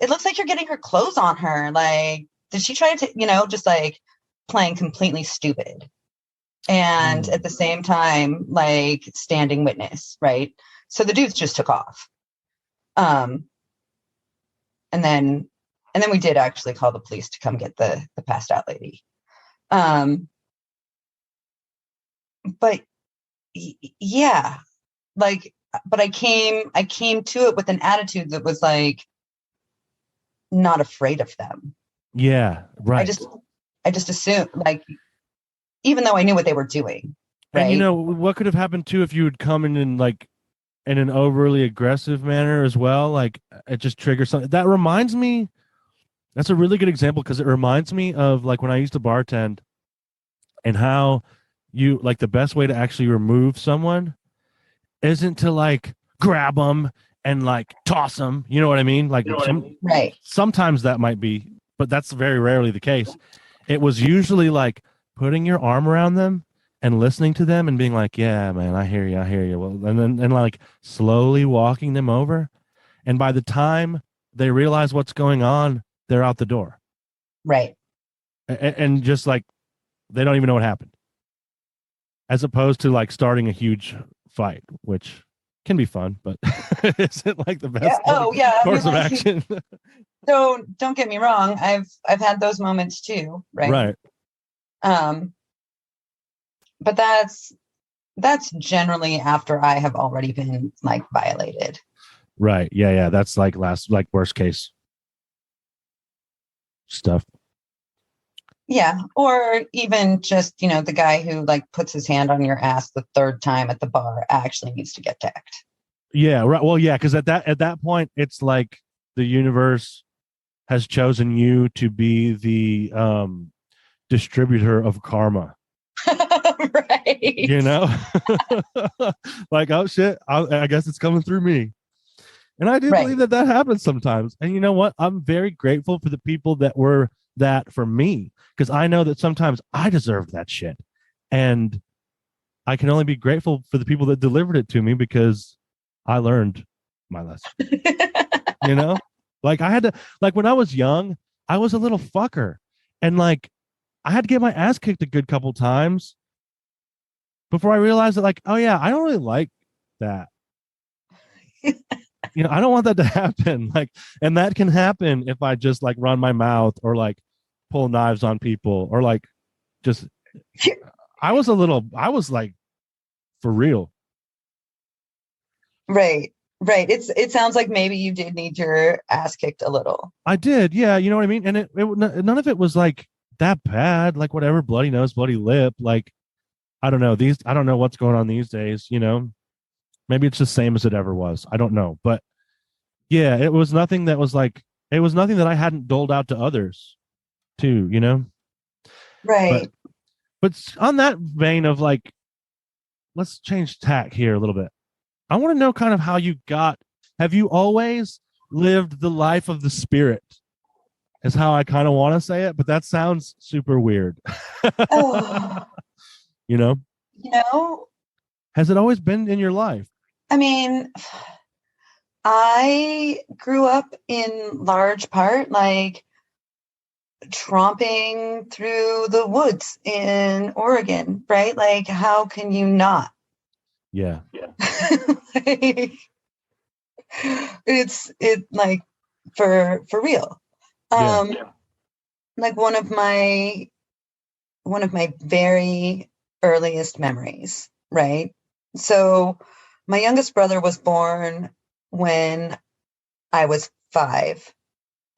it looks like you're getting her clothes on her. Like, did she try to, you know, just like playing completely stupid. And at the same time, like standing witness, right? So the dudes just took off. And then we did actually call the police to come get the passed out lady. But yeah, like, but I came to it with an attitude that was like, not afraid of them. Yeah, right. I just assumed, like, even though I knew what they were doing. Right? And you know what could have happened too if you would come in like in an overly aggressive manner as well. Like it just triggers something. That reminds me. That's a really good example because it reminds me of like when I used to bartend and how you like the best way to actually remove someone isn't to like grab them and like toss them. You know what I mean? Like right. Sometimes that might be, but that's very rarely the case. It was usually like putting your arm around them and listening to them and being like, yeah, man, I hear you. Well, and like slowly walking them over. And by the time they realize what's going on, they're out the door. Right. And just like, they don't even know what happened. As opposed to like starting a huge fight, which can be fun, but isn't like the best course of action. Don't get me wrong. I've had those moments too. Right. But that's generally after I have already been like violated. Right. Yeah. That's like worst case stuff. Yeah. Or even just, you know, the guy who like puts his hand on your ass the third time at the bar actually needs to get decked. Yeah. Right. Well, yeah. Cause at that point, it's like the universe has chosen you to be the distributor of karma. Right. You know, like, oh shit, I guess it's coming through me. And I do believe that happens sometimes. And you know what? I'm very grateful for the people that were that for me, because I know that sometimes I deserved that shit. And I can only be grateful for the people that delivered it to me because I learned my lesson. You know, like I had to, like when I was young, I was a little fucker. And like I had to get my ass kicked a good couple times before I realized that, like, oh yeah, I don't really like that. I don't want that to happen. Like, and that can happen if I just like run my mouth or like pull knives on people or like just, I was like for real. Right. Right. It sounds like maybe you did need your ass kicked a little. I did. Yeah. You know what I mean? And none of it was like that bad, like whatever, bloody nose, bloody lip. Like, I don't know I don't know what's going on these days, maybe it's the same as it ever was. I don't know. But yeah, it was nothing that was like, it was nothing that I hadn't doled out to others too, Right. But on that vein of like, let's change tack here a little bit. I want to know kind of how have you always lived the life of the spirit? Is how I kind of want to say it, but that sounds super weird. Oh. You know? Has it always been in your life? I mean, I grew up in large part like tromping through the woods in Oregon, right? Like, how can you not? Yeah. Like, it like for real. Like one of my very earliest memories, right? So my youngest brother was born when I was 5,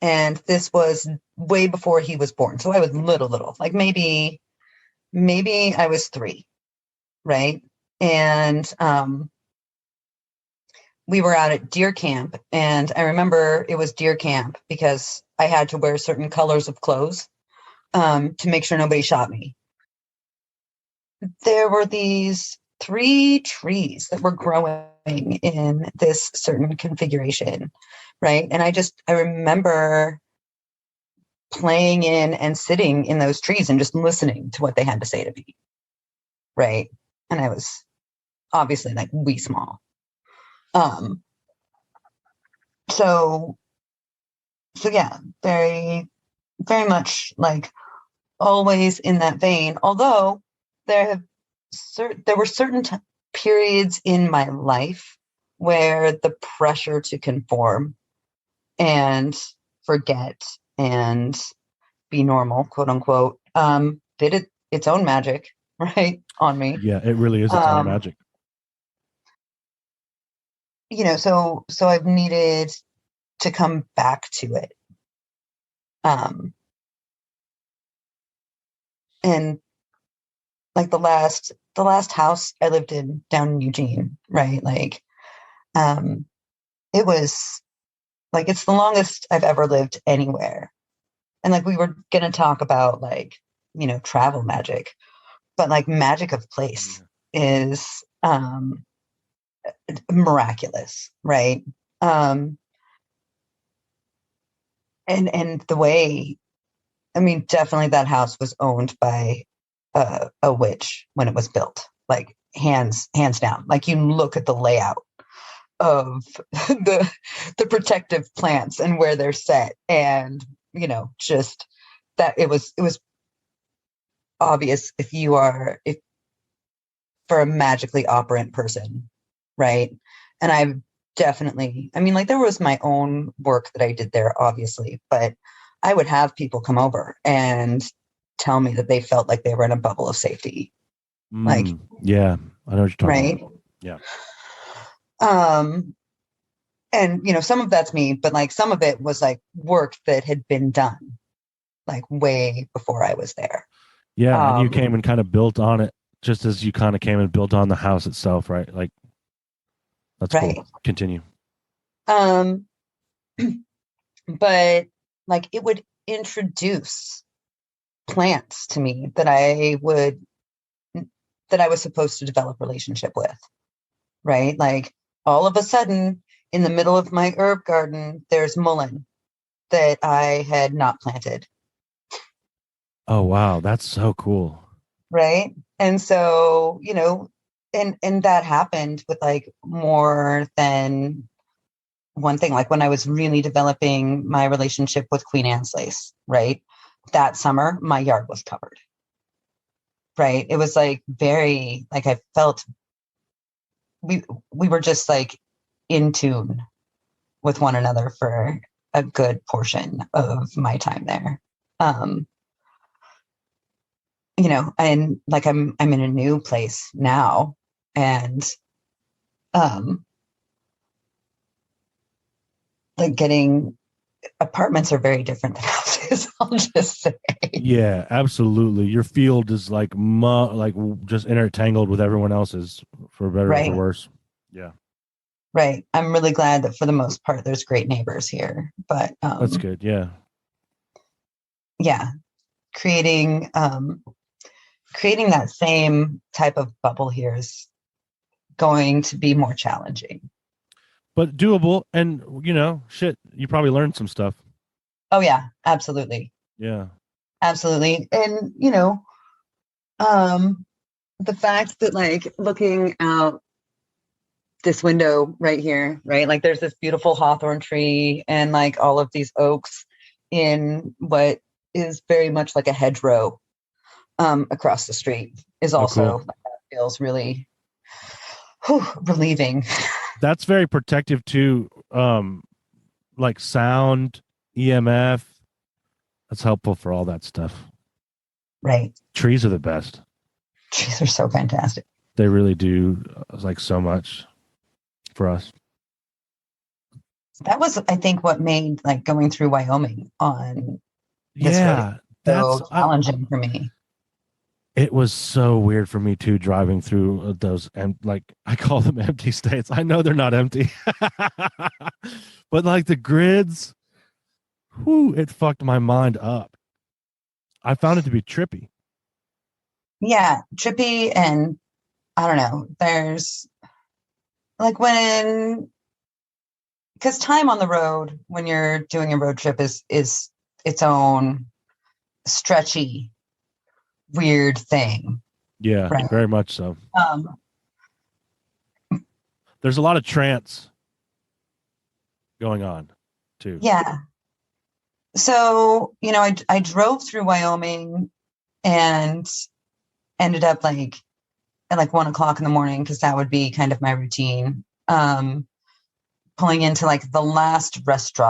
and this was way before he was born. So I was little, like maybe I was 3, right? And we were out at deer camp, and I remember it was deer camp because I had to wear certain colors of clothes to make sure nobody shot me. There were these 3 trees that were growing in this certain configuration, right? And I remember playing in and sitting in those trees and just listening to what they had to say to me, right? And I was obviously like wee small. So yeah, very, very much like always in that vein. Although there were certain periods in my life where the pressure to conform and forget and be normal, quote unquote, did its own magic, right, on me. Yeah, it really is its own magic. So I've needed to come back to it. And like the last house I lived in down in Eugene, right? Like, it was like, it's the longest I've ever lived anywhere. And like, we were going to talk about like, travel magic, but like magic of place is, miraculous. Right. And the way, I mean, definitely that house was owned by a witch when it was built, like hands down. Like, you look at the layout of the protective plants and where they're set, and just that it was obvious if for a magically operant person, right? And I've definitely, I mean, like, there was my own work that I did there, obviously, but I would have people come over and tell me that they felt like they were in a bubble of safety. Like, yeah, I know what you're talking right? about. Yeah. And some of that's me, but like some of it was like work that had been done like way before I was there. Yeah, and you came and kind of built on it, just as you kind of came and built on the house itself, right? Like, that's right. Cool. Continue. But like, it would introduce plants to me that I was supposed to develop relationship with, right? Like, all of a sudden, in the middle of my herb garden, there's mullein that I had not planted. Oh, wow. That's so cool. Right. And so, and that happened with like more than one thing. Like, when I was really developing my relationship with Queen Anne's lace, right? That summer, my yard was covered. Right. It was like very, like, I felt we were just like in tune. with one another for a good portion of my time there. You know, and like I'm in a new place now, and like getting apartments are very different than houses. I'll just say. Yeah, absolutely. Your field is like just intertangled with everyone else's, for better or for worse. Yeah. Right. I'm really glad that for the most part there's great neighbors here. But that's good. Yeah. Yeah. Creating that same type of bubble here is going to be more challenging. But doable, and you know, shit, you probably learned some stuff. Oh yeah, absolutely. Yeah. Absolutely. And you know, the fact that like looking out this window right here, right? Like there's this beautiful hawthorn tree and like all of these oaks in what is very much like a hedgerow across the street is also cool. Feels really relieving. That's very protective too. Like sound, EMF. That's helpful for all that stuff. Right. Trees are the best. Trees are so fantastic. They really do like so much for us. That was, I think, what made like going through Wyoming on this road so challenging for me. It was so weird for me too, driving through those, and like I call them empty states. I know they're not empty, but like the grids, it fucked my mind up. I found it to be trippy. Yeah, trippy, and I don't know. There's like because time on the road when you're doing a road trip is its own stretchy, weird thing. Yeah, right? Very much so. There's a lot of trance going on too. Yeah. So, you know, I drove through Wyoming and ended up like at like 1 o'clock in the morning, because that would be kind of my routine. Pulling into like the last rest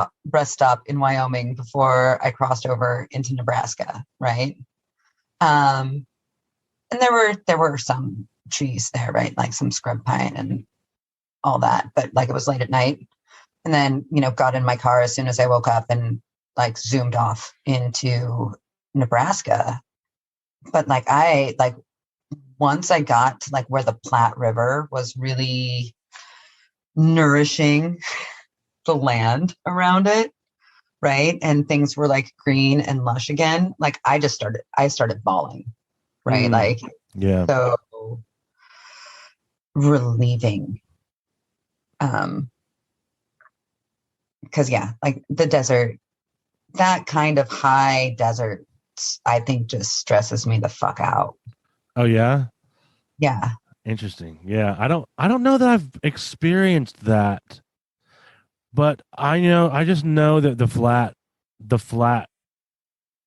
stop in Wyoming before I crossed over into Nebraska, right? And there were some trees there, right? Like some scrub pine and all that, but like it was late at night. And then, you know, got in my car as soon as I woke up and like zoomed off into Nebraska. But like once I got to like where the Platte River was really nourishing the land around it, right? And things were like green and lush again. Like I started bawling, right? Like, yeah. So relieving. Because yeah, like the desert, that kind of high desert, I think just stresses me the fuck out. Oh yeah? Yeah. Interesting. Yeah. I don't know that I've experienced that, but I just know that the flat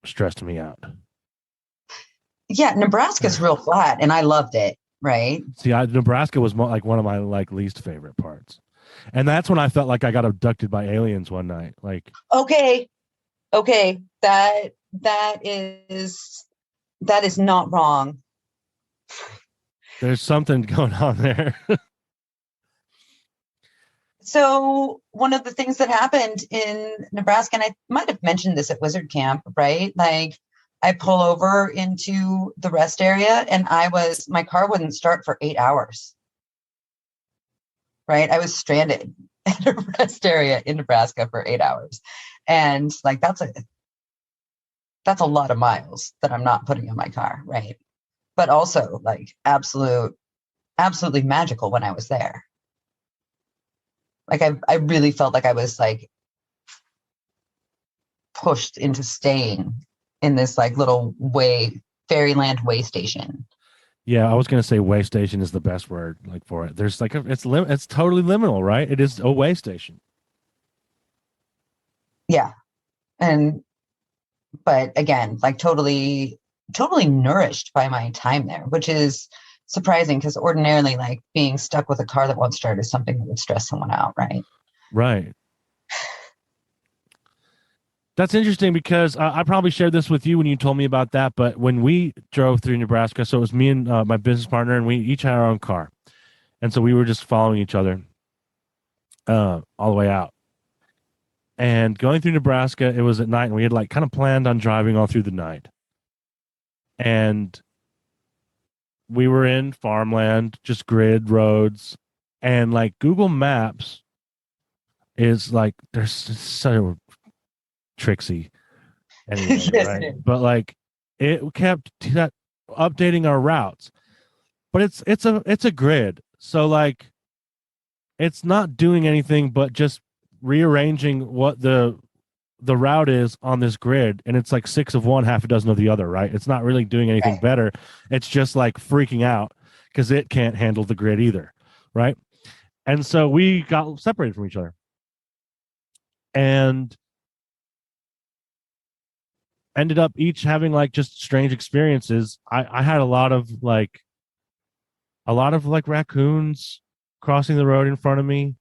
stressed me out. Yeah, Nebraska's real flat and I loved it, right? See, Nebraska was like one of my like least favorite parts. And that's when I felt like I got abducted by aliens one night. Like Okay. That is not wrong. There's something going on there. So one of the things that happened in Nebraska, and I might have mentioned this at Wizard Camp, right? Like I pull over into the rest area and my car wouldn't start for 8 hours. Right? I was stranded at a rest area in Nebraska for 8 hours. And like that's a lot of miles that I'm not putting on my car, right? But also like absolutely magical when I was there. Like I really felt like I was like pushed into staying in this like little fairyland way station. Yeah, I was gonna say way station is the best word like for it. There's like it's totally liminal, right? It is a way station. Yeah, but again, like totally nourished by my time there, which is surprising because ordinarily like being stuck with a car that won't start is something that would stress someone out, right? Right. That's interesting because I probably shared this with you when you told me about that. But when we drove through Nebraska, so it was me and my business partner, and we each had our own car. And so we were just following each other all the way out. And going through Nebraska, it was at night, and we had like kind of planned on driving all through the night. And we were in farmland, just grid roads. And like Google Maps is like, there's so tricksy anyway, Yes, right? But like it kept updating our routes. But it's a grid. So like it's not doing anything but just rearranging what the route is on this grid, and it's like 6 of one, half a dozen of the other, right? It's not really doing anything better. It's just like freaking out because it can't handle the grid either, right? And so we got separated from each other. And ended up each having like just strange experiences. I had a lot of like raccoons crossing the road in front of me,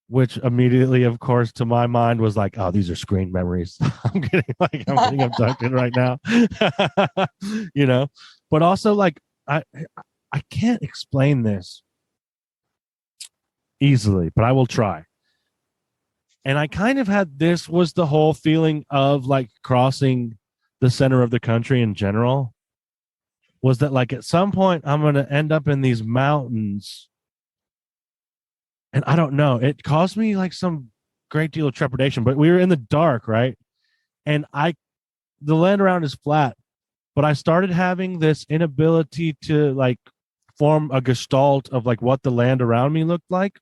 which immediately, of course, to my mind was like, oh, these are screen memories. I'm getting abducted right now. You know, but also like I can't explain this easily, but I will try. And I kind of had, this was the whole feeling of like crossing the center of the country in general, was that like at some point I'm going to end up in these mountains. And I don't know, it caused me like some great deal of trepidation, but we were in the dark, right? And the land around is flat, but I started having this inability to like form a gestalt of like what the land around me looked like.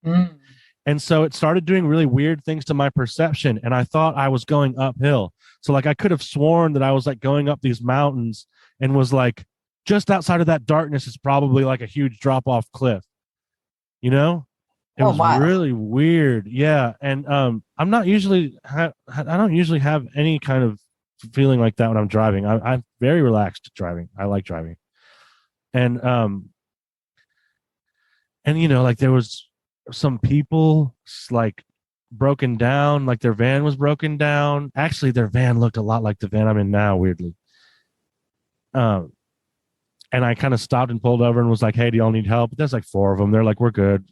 Mm. And so it started doing really weird things to my perception. And I thought I was going uphill. So like I could have sworn that I was like going up these mountains and was like just outside of that darkness is probably like a huge drop off cliff. You know? It was really weird. Yeah. And I'm not usually, I don't usually have any kind of feeling like that when I'm driving. I'm very relaxed driving. I like driving. And you know, like there was some people like broken down, like their van was broken down. Actually, their van looked a lot like the van I'm in now, weirdly. And I kind of stopped and pulled over and was like, hey, do y'all need help? But there's like 4 of them. They're like, we're good.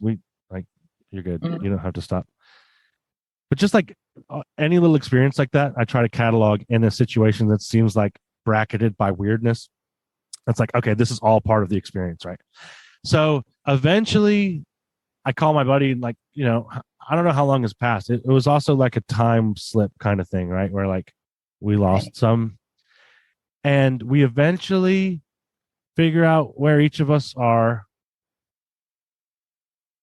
You're good. Mm-hmm. You don't have to stop. But just like any little experience like that, I try to catalog in a situation that seems like bracketed by weirdness. It's like, okay, this is all part of the experience, right? So eventually I call my buddy, like, you know, I don't know how long has passed. It was also like a time slip kind of thing, right? Where like we lost some, and we eventually figure out where each of us are.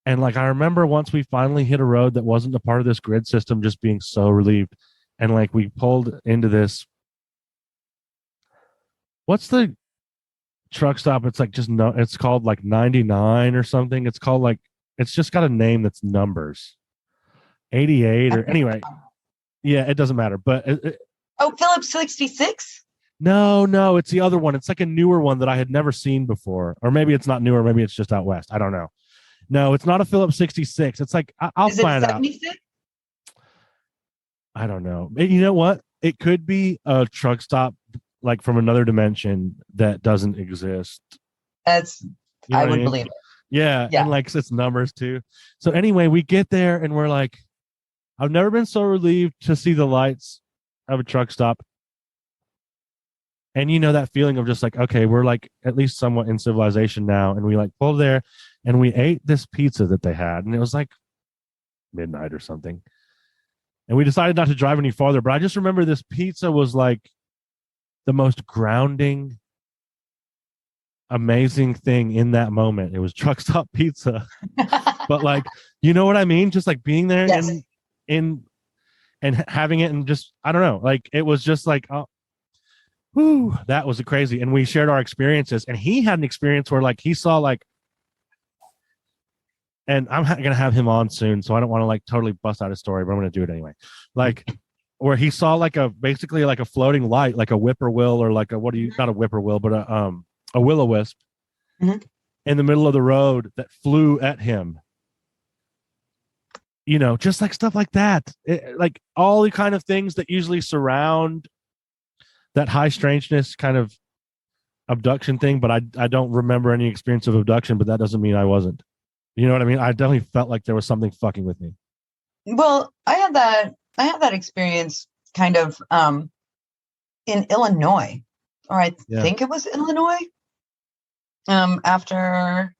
And like I remember once we finally hit a road that wasn't a part of this grid system, just being so relieved. And like we pulled into this, what's the truck stop? It's like just no, it's called like 99 or something. It's called like, it's just got a name that's numbers, 88 or anyway. Yeah, it doesn't matter. But Phillips 66. No, it's the other one. It's like a newer one that I had never seen before, or maybe it's not newer. Maybe it's just out west. I don't know. No, it's not a Phillips 66. It's like I'll find out. I don't know. You know what? It could be a truck stop like from another dimension that doesn't exist. That's, you know I would believe it. Yeah, and like it's numbers too. So anyway, we get there and we're like, I've never been so relieved to see the lights of a truck stop. And you know that feeling of just like, okay, we're like at least somewhat in civilization now. And we like pulled there and we ate this pizza that they had. And it was like midnight or something. And we decided not to drive any farther. But I just remember this pizza was like the most grounding, amazing thing in that moment. It was truck stop pizza. But like, you know what I mean? Just like being there and having it and just, I don't know, like it was just like, oh, whew, that was crazy. And we shared our experiences, and he had an experience where like he saw like, and I'm going to have him on soon, so I don't want to like totally bust out his story, but I'm going to do it anyway. Like where he saw like basically like a floating light, like a whippoorwill or like not a whippoorwill, but a will-o-wisp in the middle of the road that flew at him. just like stuff like that. Like all the kind of things that usually surround that high strangeness kind of abduction thing, but I don't remember any experience of abduction, but that doesn't mean I wasn't. You know what I mean? I definitely felt like there was something fucking with me. Well, I had that experience kind of in Illinois, or I think it was Illinois. After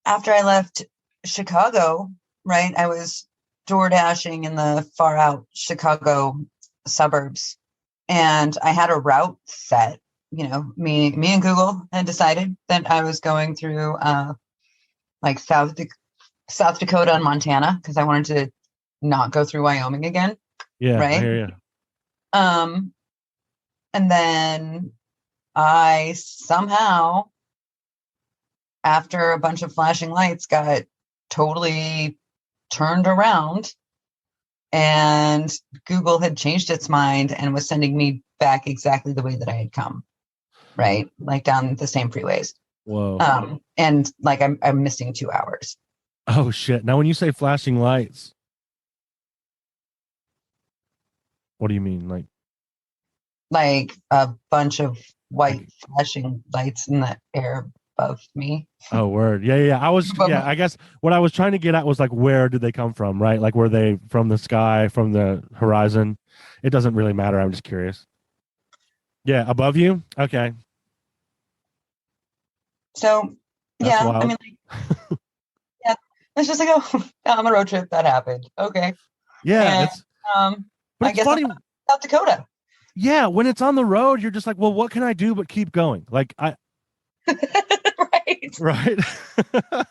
I left Chicago, right? I was door dashing in the far out Chicago suburbs, and I had a route set. Me and Google had decided that I was going through like South Dakota and Montana because I wanted to not go through Wyoming again. Yeah, right. I hear you. And then I somehow, after a bunch of flashing lights, got totally turned around, and Google had changed its mind and was sending me back exactly the way that I had come, right? Like down the same freeways. Whoa. And like I'm missing 2 hours. Oh shit. Now when you say flashing lights, what do you mean? Like a bunch of white flashing lights in the air above me. Oh, word. Yeah. I guess what I was trying to get at was like, where did they come from, right? Like, were they from the sky, from the horizon? It doesn't really matter. I'm just curious. Yeah, above you? Okay. So, that's yeah, wild. I mean, like, yeah, it's just like, oh, on a road trip that happened. Okay. Yeah, and, but I it's guess funny. South Dakota. Yeah, when it's on the road, you're just like, well, what can I do but keep going? Like right.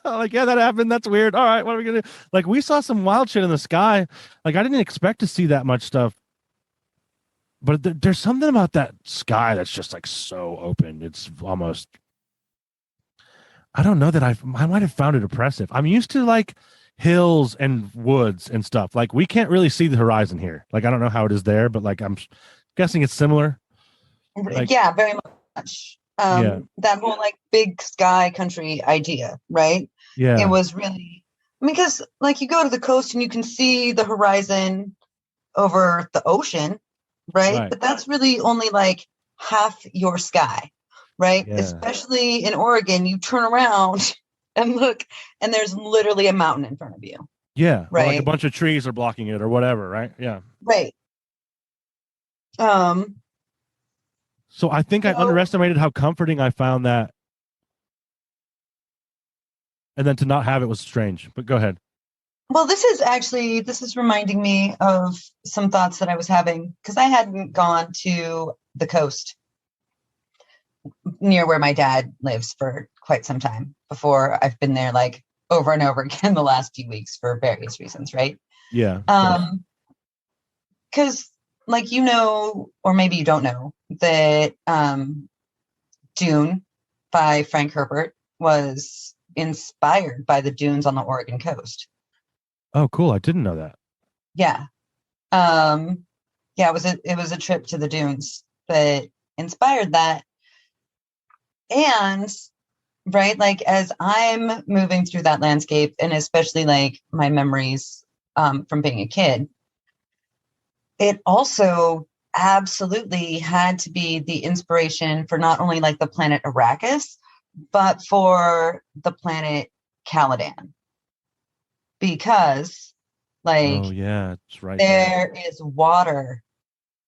Like, yeah, that happened. That's weird. All right, what are we gonna do? Like, we saw some wild shit in the sky. Like, I didn't expect to see that much stuff. But there's something about that sky that's just like so open. It's almost, I don't know that I might have found it oppressive. I'm used to like hills and woods and stuff. Like, we can't really see the horizon here. Like, I don't know how it is there, but like I'm guessing it's similar. Like, yeah, very much. That whole like big sky country idea, right? Yeah. It was really, because like you go to the coast and you can see the horizon over the ocean, right? But that's really only like half your sky, right? Yeah. Especially in Oregon, you turn around and look, and there's literally a mountain in front of you. Yeah. Right. Or like a bunch of trees are blocking it or whatever, right? Yeah. Right. So I think I underestimated how comforting I found that. And then to not have it was strange, but go ahead. Well, this is reminding me of some thoughts that I was having because I hadn't gone to the coast near where my dad lives for quite some time before. I've been there like over and over again the last few weeks for various reasons, right? Yeah. Because like, or maybe you don't know that Dune by Frank Herbert was inspired by the dunes on the Oregon coast. Oh, cool. I didn't know that. Yeah. It was a trip to the dunes that inspired that. And right, like as I'm moving through that landscape, and especially like my memories from being a kid, it also absolutely had to be the inspiration for not only like the planet Arrakis, but for the planet Caladan. Because like, oh yeah, it's right there is water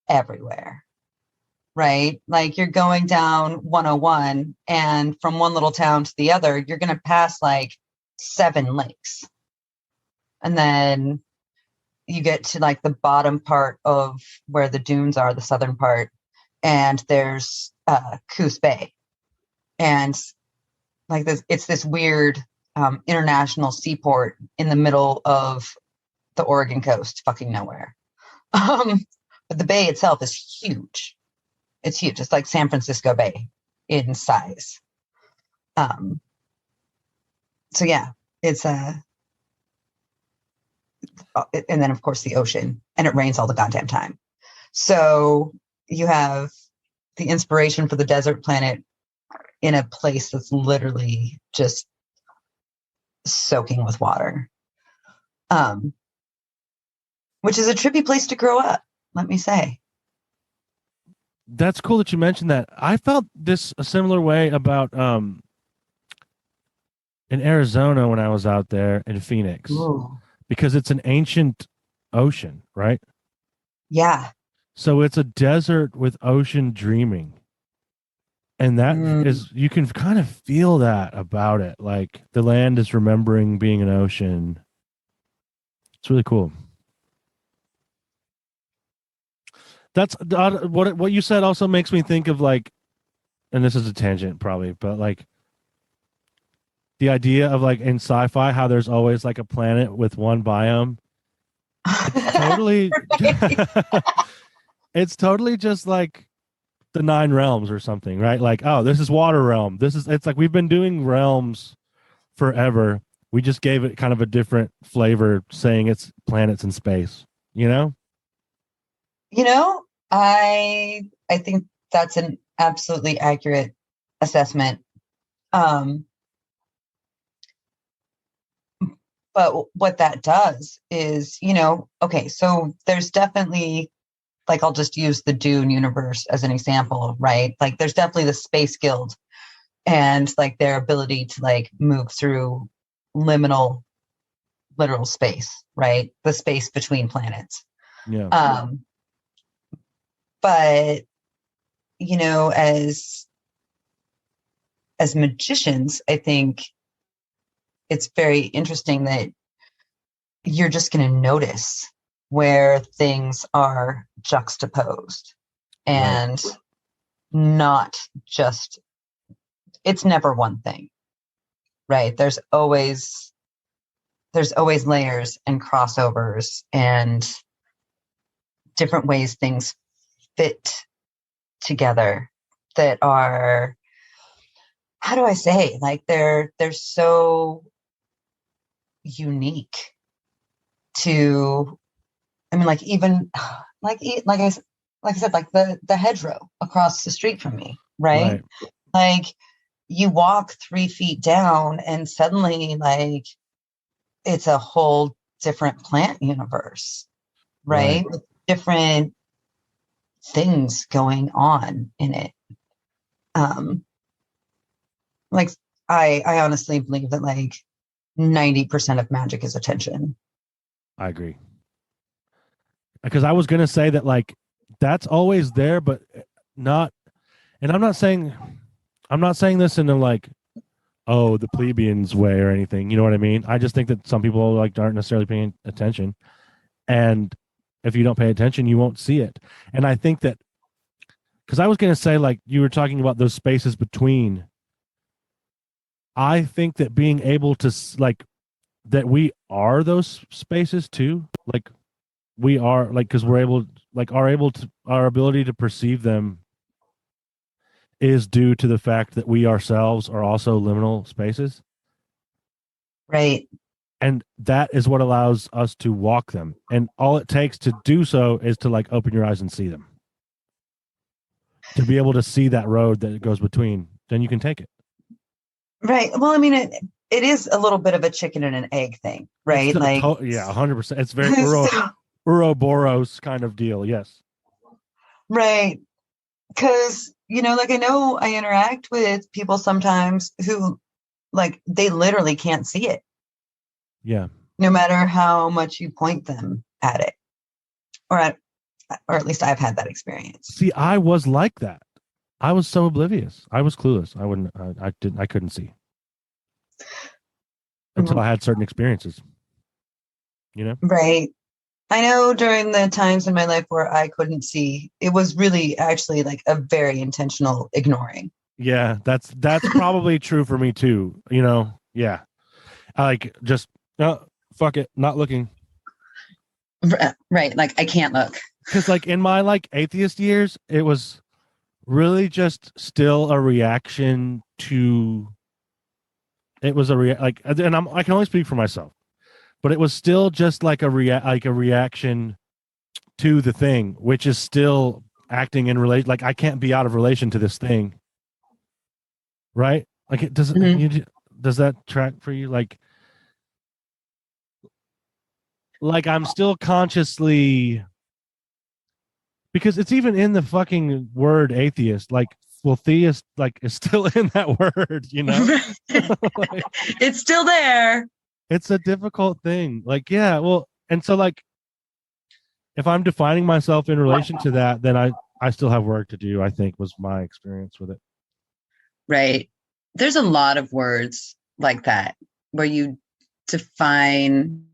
everywhere, right? Like you're going down 101 and from one little town to the other, you're going to pass like 7 lakes. And then you get to like the bottom part of where the dunes are, the southern part, and there's Coos Bay. And like this, it's this weird international seaport in the middle of the Oregon coast, fucking nowhere. But the bay itself is huge. It's huge. It's like San Francisco Bay in size. So yeah, it's and then of course the ocean, and it rains all the goddamn time. So you have the inspiration for the desert planet in a place that's literally just soaking with water. um, which is a trippy place to grow up, let me say. That's cool that you mentioned that. I felt this a similar way about in Arizona when I was out there in Phoenix. Ooh. Because it's an ancient ocean, right? Yeah. So it's a desert with ocean dreaming. And that is, you can kind of feel that about it. Like the land is remembering being an ocean. It's really cool. That's what you said also makes me think of like, and this is a tangent probably, but like the idea of like in sci-fi, how there's always like a planet with one biome. It's totally, it's totally just like the 9 realms or something, right? Like, oh, this is water realm. It's like we've been doing realms forever. We just gave it kind of a different flavor, saying it's planets in space, you know? I think that's an absolutely accurate assessment. But what that does is, okay, so there's definitely, like, I'll just use the Dune universe as an example, right? Like there's definitely the Space Guild and like their ability to like move through liminal literal space, right? The space between planets. Yeah. But as magicians, I think it's very interesting that you're just going to notice where things are juxtaposed and not just, it's never one thing, right? There's always layers and crossovers and different ways things fit together that are, how do I say, like they're so unique to, I mean, like even like I said, like the hedgerow across the street from me, right? Like you walk 3 feet down and suddenly like it's a whole different plant universe, right? With different things going on in it. Like I honestly believe that like 90% of magic is attention. I agree. Because I was going to say that like that's always there, but not, and I'm not saying this in a like, oh, the plebeians way or anything. You know what I mean? I just think that some people like aren't necessarily paying attention. And if you don't pay attention, you won't see it. And I think that, because I was going to say, like, you were talking about those spaces between. I think that being able to, like, that we are those spaces too. Like, we are, like, because we're able, like, our ability to perceive them is due to the fact that we ourselves are also liminal spaces. Right. And that is what allows us to walk them. And all it takes to do so is to, like, open your eyes and see them. To be able to see that road that goes between, then you can take it. Right. Well, I mean, it is a little bit of a chicken and an egg thing, right? Like, yeah, 100%. It's very Ouroboros kind of deal. Yes. Right. Because, like I know I interact with people sometimes who, like, they literally can't see it. Yeah. No matter how much you point them at it, or at least I've had that experience. See, I was like that. I was so oblivious. I was clueless. I couldn't see until I had certain experiences. Right. I know during the times in my life where I couldn't see, it was really actually like a very intentional ignoring. Yeah, that's probably true for me too. Yeah. I like just fuck it, not looking. Right. Like I can't look. Because like in my like atheist years, it was really just still a reaction to, it was like, and I can only speak for myself, but it was still just like a reaction to the thing, which is still acting in relation. Like I can't be out of relation to this thing, right? Like it doesn't. Does that track for you? Like like I'm still consciously, because it's even in the fucking word atheist, like, well, theist, like, is still in that word, you know? Like, it's still there. It's a difficult thing. Like, yeah, well, and so like, if I'm defining myself in relation to that, then I still have work to do, I think, was my experience with it. Right. There's a lot of words like that where you define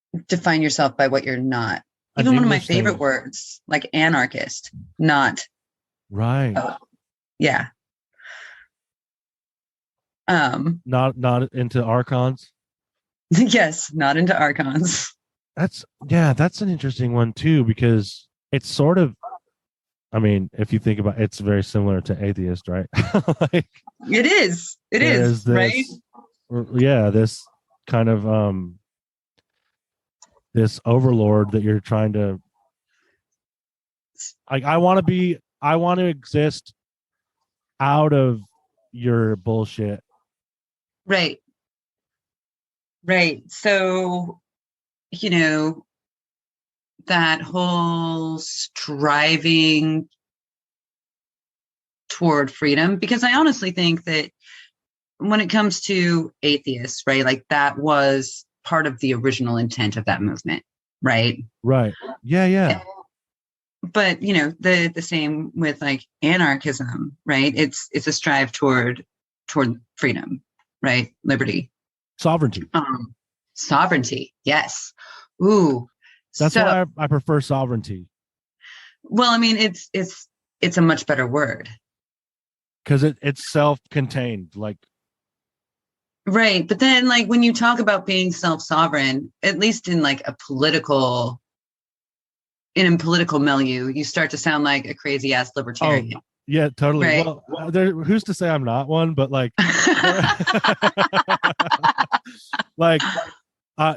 yourself by what you're not. Even one of my favorite words, like anarchist, not. Right. Yeah. Not into archons. Yes, not into archons. That's an interesting one too, because it's sort of, I mean, if you think about it, it's very similar to atheist, right? Like, it is this, right? Yeah, this kind of this overlord that you're trying to, like, I want to exist out of your bullshit. Right. So, that whole striving toward freedom, because I honestly think that when it comes to atheists, right, like that was part of the original intent of that movement, right? Right. Yeah. But the same with like anarchism, right? It's a strive toward freedom, right? Liberty, sovereignty. Yes. Ooh. That's why I prefer sovereignty. Well, I mean, it's a much better word because it's self-contained, like. Right. But then, like, when you talk about being self-sovereign, at least in like a political milieu, you start to sound like a crazy ass libertarian. Oh, yeah, totally. Right? Well, who's to say I'm not one? But like, like,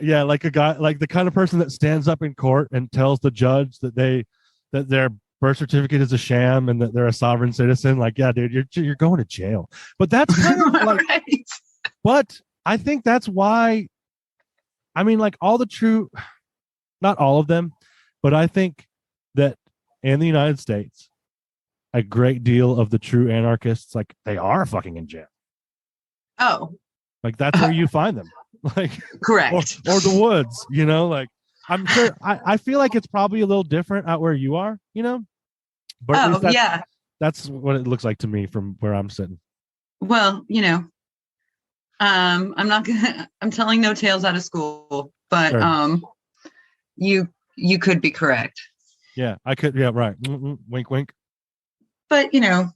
yeah, like a guy, like the kind of person that stands up in court and tells the judge that their birth certificate is a sham and that they're a sovereign citizen. Like, yeah, dude, you're going to jail. But that's kind of like, right. But I think that's why, I mean, like all the true, not all of them, but I think that in the United States, a great deal of the true anarchists, like they are fucking in jail. Oh. Like that's where you find them. Like, correct. Or the woods, like I'm sure I feel like it's probably a little different out where you are, but that's what it looks like to me from where I'm sitting. Well, I'm telling no tales out of school, but sure. You could be correct. Yeah, I could. Yeah, right. Wink, wink. But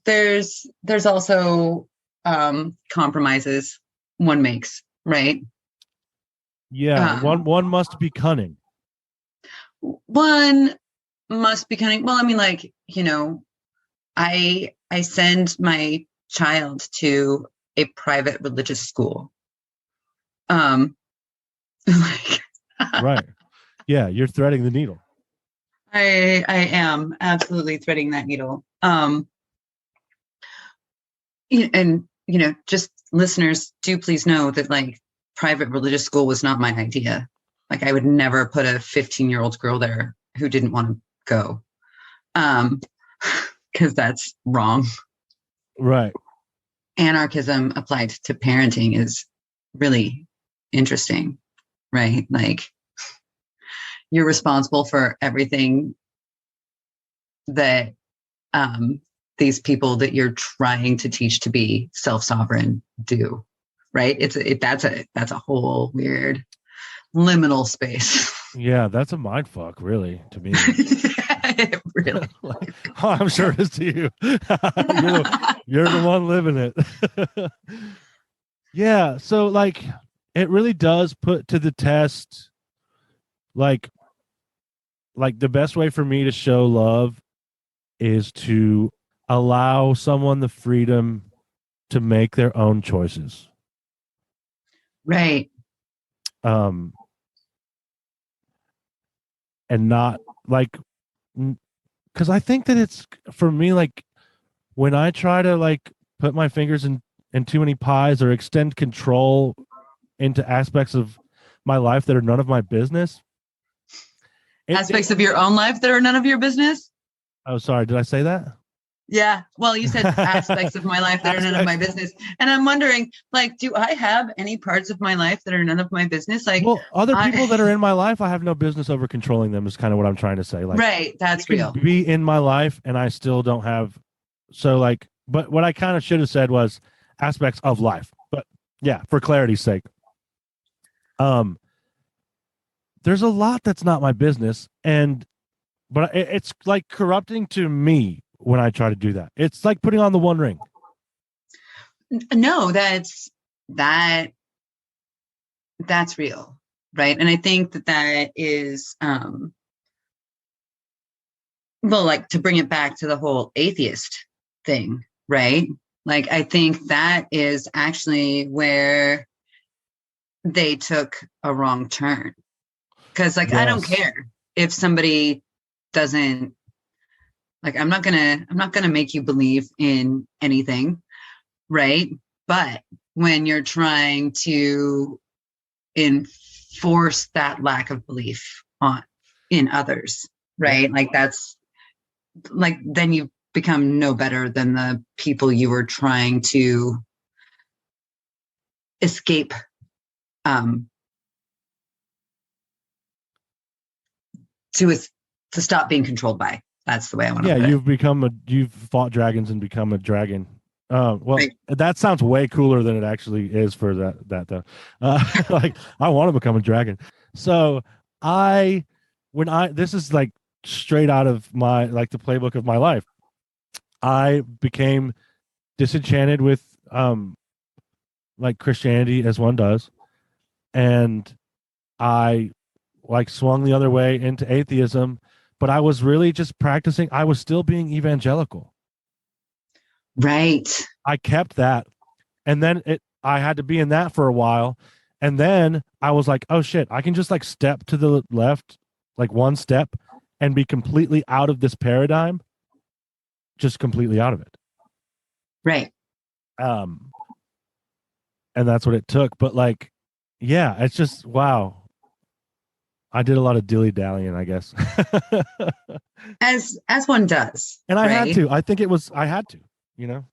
there's also compromises one makes, right? Yeah, one must be cunning. One must be cunning. Well, I mean, like, I send my child to a private religious school. Like, right. Yeah, you're threading the needle. I am absolutely threading that needle. And just listeners, do please know that like private religious school was not my idea. Like I would never put a 15-year-old girl there who didn't want to go. Because that's wrong. Right. Anarchism applied to parenting is really interesting, right? Like you're responsible for everything that these people that you're trying to teach to be self-sovereign do, right? That's a whole weird liminal space. Yeah, that's a mind fuck, really, to me. Really? Like, I'm sure it is to you. You're the one living it. Yeah, so like it really does put to the test, like the best way for me to show love is to allow someone the freedom to make their own choices. Right. And not like, because I think that it's, for me, like when I try to like put my fingers in too many pies or extend control into aspects of my life that are none of my business. Aspects of your own life that are none of your business? Oh, sorry. Did I say that? Yeah. Well, you said aspects of my life that are none of my business. And I'm wondering, like, do I have any parts of my life that are none of my business? Like, well, other people that are in my life, I have no business over controlling them is kind of what I'm trying to say. Like, right. That's real. Be in my life and I still don't have. So like, but what I kind of should have said was aspects of life. But yeah, for clarity's sake. There's a lot that's not my business. But it's like corrupting to me when I try to do that. It's like putting on the One Ring. No, that's real, right? And I think that is, well, like to bring it back to the whole atheist thing, right? Like I think that is actually where they took a wrong turn. Because like, yes. I don't care if somebody doesn't, like, I'm not gonna make you believe in anything, right? But when you're trying to enforce that lack of belief in others, right? Yeah. Like that's like, then you become no better than the people you were trying to escape to stop being controlled by. That's the way I want to put it. You've fought dragons and become a dragon. Well, right. That sounds way cooler than it actually is for that though. Like I want to become a dragon. So this is like straight out of my, like the playbook of my life. I became disenchanted with like Christianity as one does. And I like swung the other way into atheism, but I was really just practicing. I was still being evangelical. Right. I kept that. And then I had to be in that for a while. And then I was like, oh shit, I can just like step to the left, like one step and be completely out of this paradigm. Just completely out of it. Right. And that's what it took. But like, yeah, it's just, wow. I did a lot of dilly-dallying, I guess. As one does. And I had to. I think I had to, you know?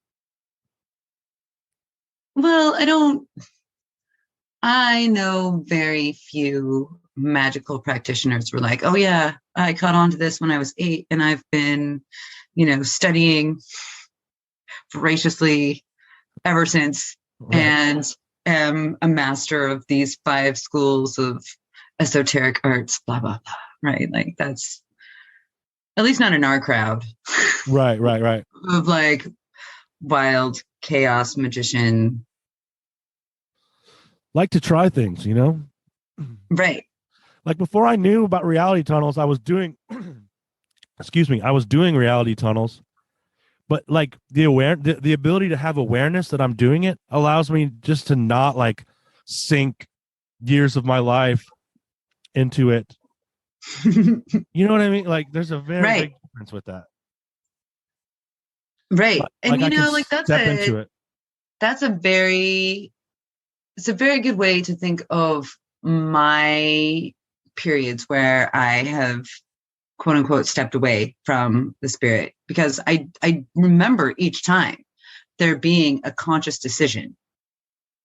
Well, I know very few magical practitioners who are like, oh yeah, I caught on to this when I was 8 and I've been, studying voraciously ever since, right. And am a master of these 5 schools of esoteric arts, blah, blah, blah, right? Like that's at least not in our crowd. Right. Of like wild chaos magician. Like to try things, Right. Like before I knew about reality tunnels, I was doing, I was doing reality tunnels, but like the ability to have awareness that I'm doing it allows me just to not like sink years of my life into it. You know what I mean? Like there's a very big difference with that. Right. But, and like that's into it. It's a very good way to think of my periods where I have quote unquote stepped away from the spirit, because I remember each time there being a conscious decision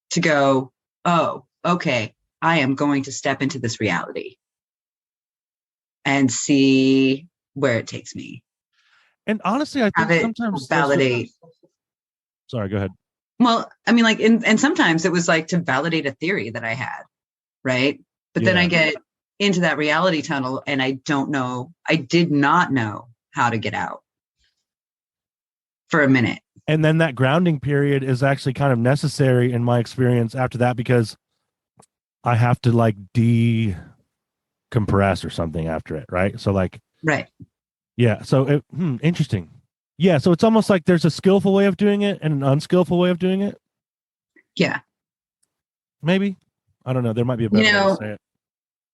to go, oh, okay, I am going to step into this reality and see where it takes me. And honestly, I think sometimes validate. Sorry, go ahead. Well, I mean, like, and sometimes it was like to validate a theory that I had, right? But then I get into that reality tunnel and I did not know how to get out for a minute. And then that grounding period is actually kind of necessary in my experience after that, because I have to like decompress or something after it, right? So like, right. Yeah. So interesting. Yeah. So it's almost like there's a skillful way of doing it and an unskillful way of doing it. Yeah. Maybe. I don't know. There might be a better way to say it.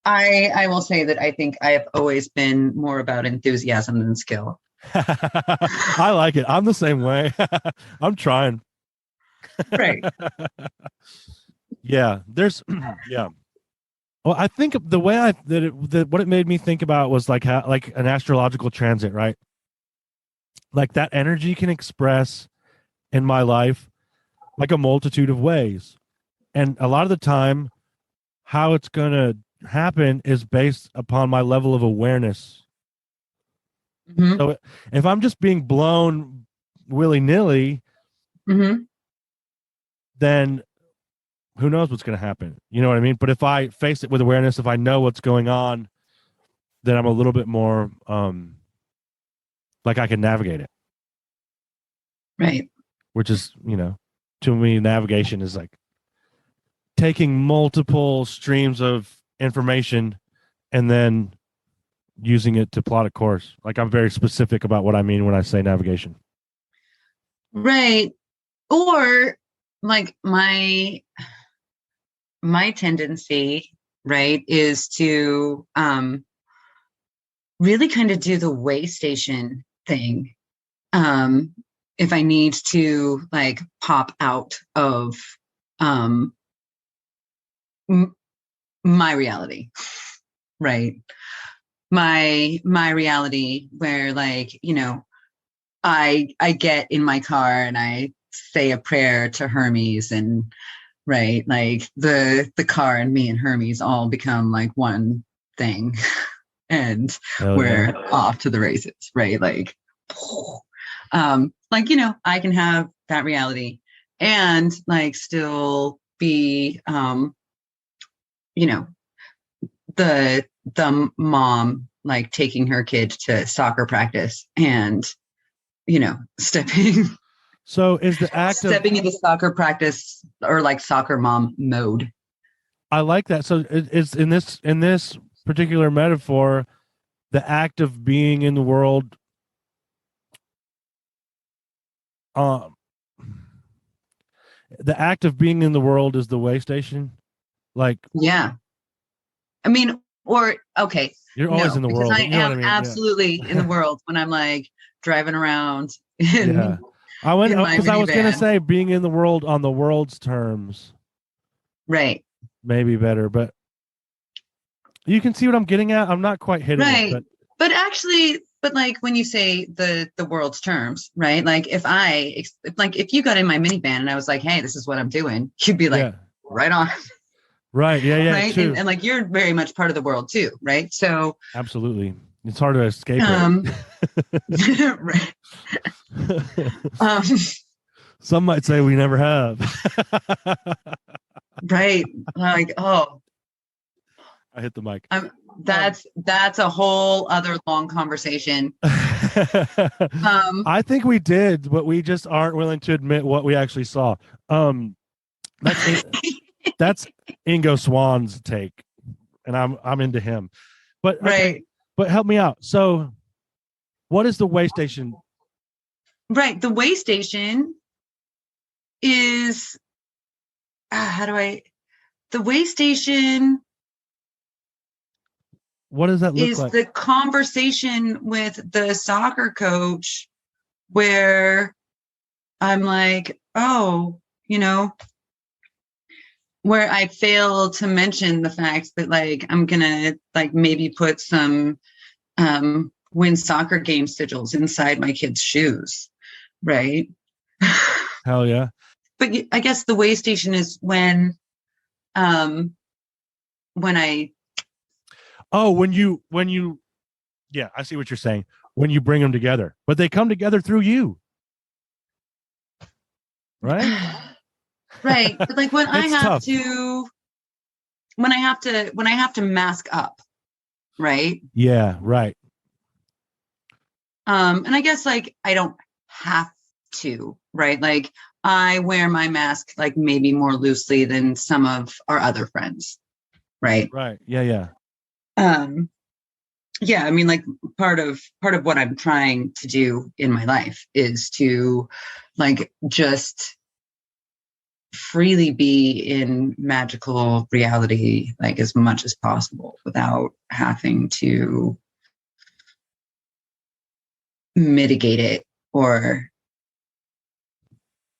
I will say that I think I have always been more about enthusiasm than skill. I like it. I'm the same way. I'm trying. Right. Yeah, there's yeah. Well, I think the way what it made me think about was like how, like an astrological transit, right? Like that energy can express in my life like a multitude of ways. And a lot of the time, how it's going to happen is based upon my level of awareness. Mm-hmm. So if I'm just being blown willy nilly, Mm-hmm. then who knows what's going to happen? You know what I mean? But if I face it with awareness, if I know what's going on, then I'm a little bit more like I can navigate it. Right. Which is, to me, navigation is like taking multiple streams of information and then using it to plot a course. Like I'm very specific about what I mean when I say navigation. Right. Or like my tendency, right, is to really kind of do the way station thing. If I need to like pop out of my reality, right? My reality where like, I get in my car and I say a prayer to Hermes, and right, like the car and me and Hermes all become like one thing. And we're off to the races, right? Like I can have that reality and like still be the mom like taking her kid to soccer practice and stepping so is the act stepping into soccer practice or like soccer mom mode. I like that. So it's in this particular metaphor, the act of being in the world the act of being in the world is the way station. Like, yeah, I mean, or okay, you're always in the because world. I You know am what I mean? absolutely in the world when I'm like driving around in I went in my because I was gonna minivan. say being in the world on the world's terms, Right? maybe better, but you can see what I'm getting at. I'm not quite hitting it, but actually, but like when you say the world's terms, right? Like if you got in my minivan and I was like, hey, this is what I'm doing, you'd be like, right on. Right. Yeah. Right. And like you're very much part of the world too, right? So absolutely. It's hard to escape it. Right. Some might say we never have. Right. Like, oh, I hit the mic. That's a whole other long conversation. I think we did, but we just aren't willing to admit what we actually saw. That's Ingo Swan's take, and I'm into him. But okay, right. But help me out. So, what is the way station? Right. The way station is the way station. What does that look like? Is the conversation with the soccer coach where I'm like, oh, where I fail to mention the fact that like I'm gonna like maybe put some win soccer game sigils inside my kids' shoes, right? Hell yeah. But I guess the way station is when I when you yeah, I see what you're saying. When you bring them together, but they come together through you, right? Right. But like when I have tough. when I have to mask up, right? Yeah, right. And I guess like I don't have to, right? Like I wear my mask like maybe more loosely than some of our other friends, right? Right. Yeah. Yeah, I mean like part of what I'm trying to do in my life is to like just freely be in magical reality like as much as possible without having to mitigate it or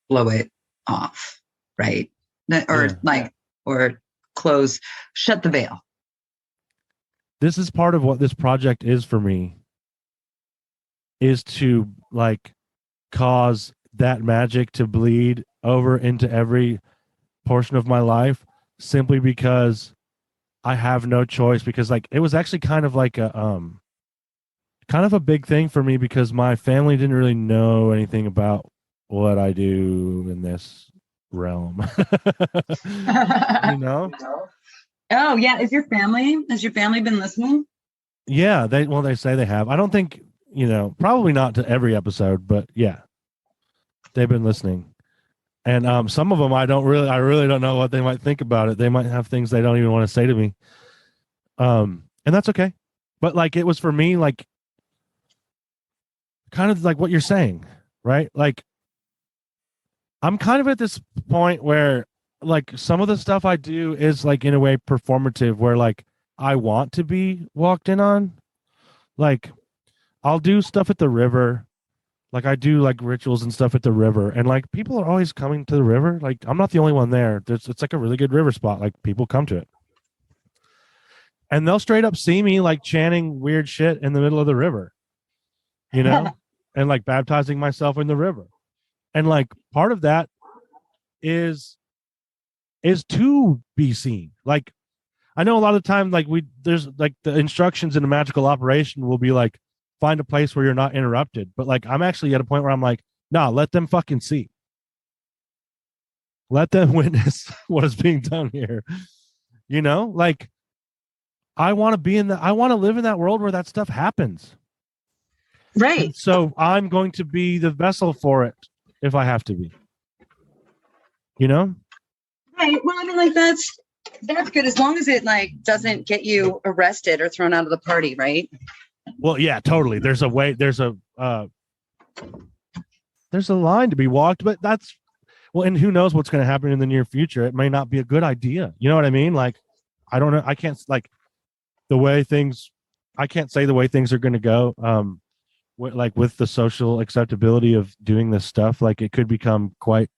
blow it off, right? Like or shut the veil. This is part of what this project is for me, is to like cause that magic to bleed over into every portion of my life, simply because I have no choice. Because like it was actually kind of like a big thing for me, because my family didn't really know anything about what I do in this realm. You know? Oh yeah. Has your family been listening? Yeah, they say they have. I don't think, probably not to every episode, but yeah, they've been listening. And some of them I really don't know what they might think about it. They might have things they don't even want to say to me. And that's okay. But like it was for me, like kind of like what you're saying, right? Like I'm kind of at this point where like some of the stuff I do is like in a way performative, where like I want to be walked in on. Like I'll do stuff at the river. Like I do like rituals and stuff at the river, and like people are always coming to the river. Like I'm not the only one there. It's like a really good river spot. Like people come to it. And they'll straight up see me like chanting weird shit in the middle of the river, and like baptizing myself in the river. And like part of that is to be seen. Like I know a lot of the time, like there's like the instructions in a magical operation will be like, find a place where you're not interrupted. But like I'm actually at a point where I'm like, nah, let them fucking see. Let them witness what is being done here. Like I want to live in that world where that stuff happens. Right. And so I'm going to be the vessel for it if I have to be. Right. Well, I mean, like that's good as long as it like doesn't get you arrested or thrown out of the party, right? Well, yeah, totally. There's a way. There's a line to be walked, but and who knows what's going to happen in the near future? It may not be a good idea. You know what I mean? Like, I don't know. I can't I can't say the way things are going to go. With the social acceptability of doing this stuff, like it could become quite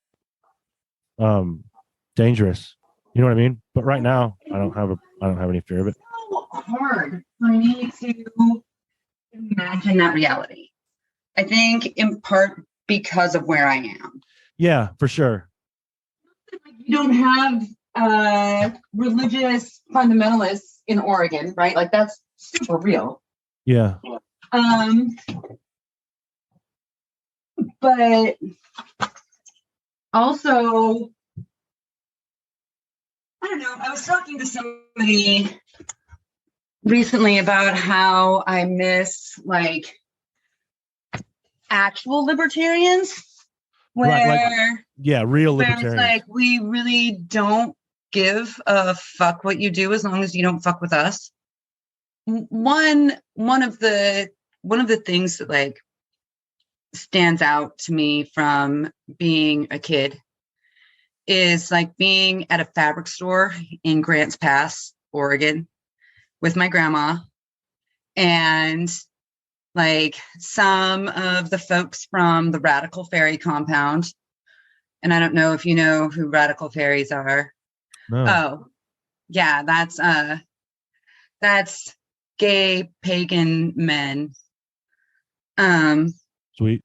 dangerous. You know what I mean? But right now, I don't have any fear of it. It's so hard for me to imagine that reality. I think in part because of where I am. Yeah, for sure. You don't have religious fundamentalists in Oregon, right? Like that's super real. Yeah. But also, I don't know. I was talking to somebody recently about how I miss like actual libertarians, where real libertarians. It's like we really don't give a fuck what you do as long as you don't fuck with us. One of the things that like stands out to me from being a kid is like being at a fabric store in Grants Pass, Oregon, with my grandma, and like some of the folks from the Radical Fairy compound. And I don't know if you know who Radical Fairies are. No. Oh, yeah, that's gay pagan men. Sweet.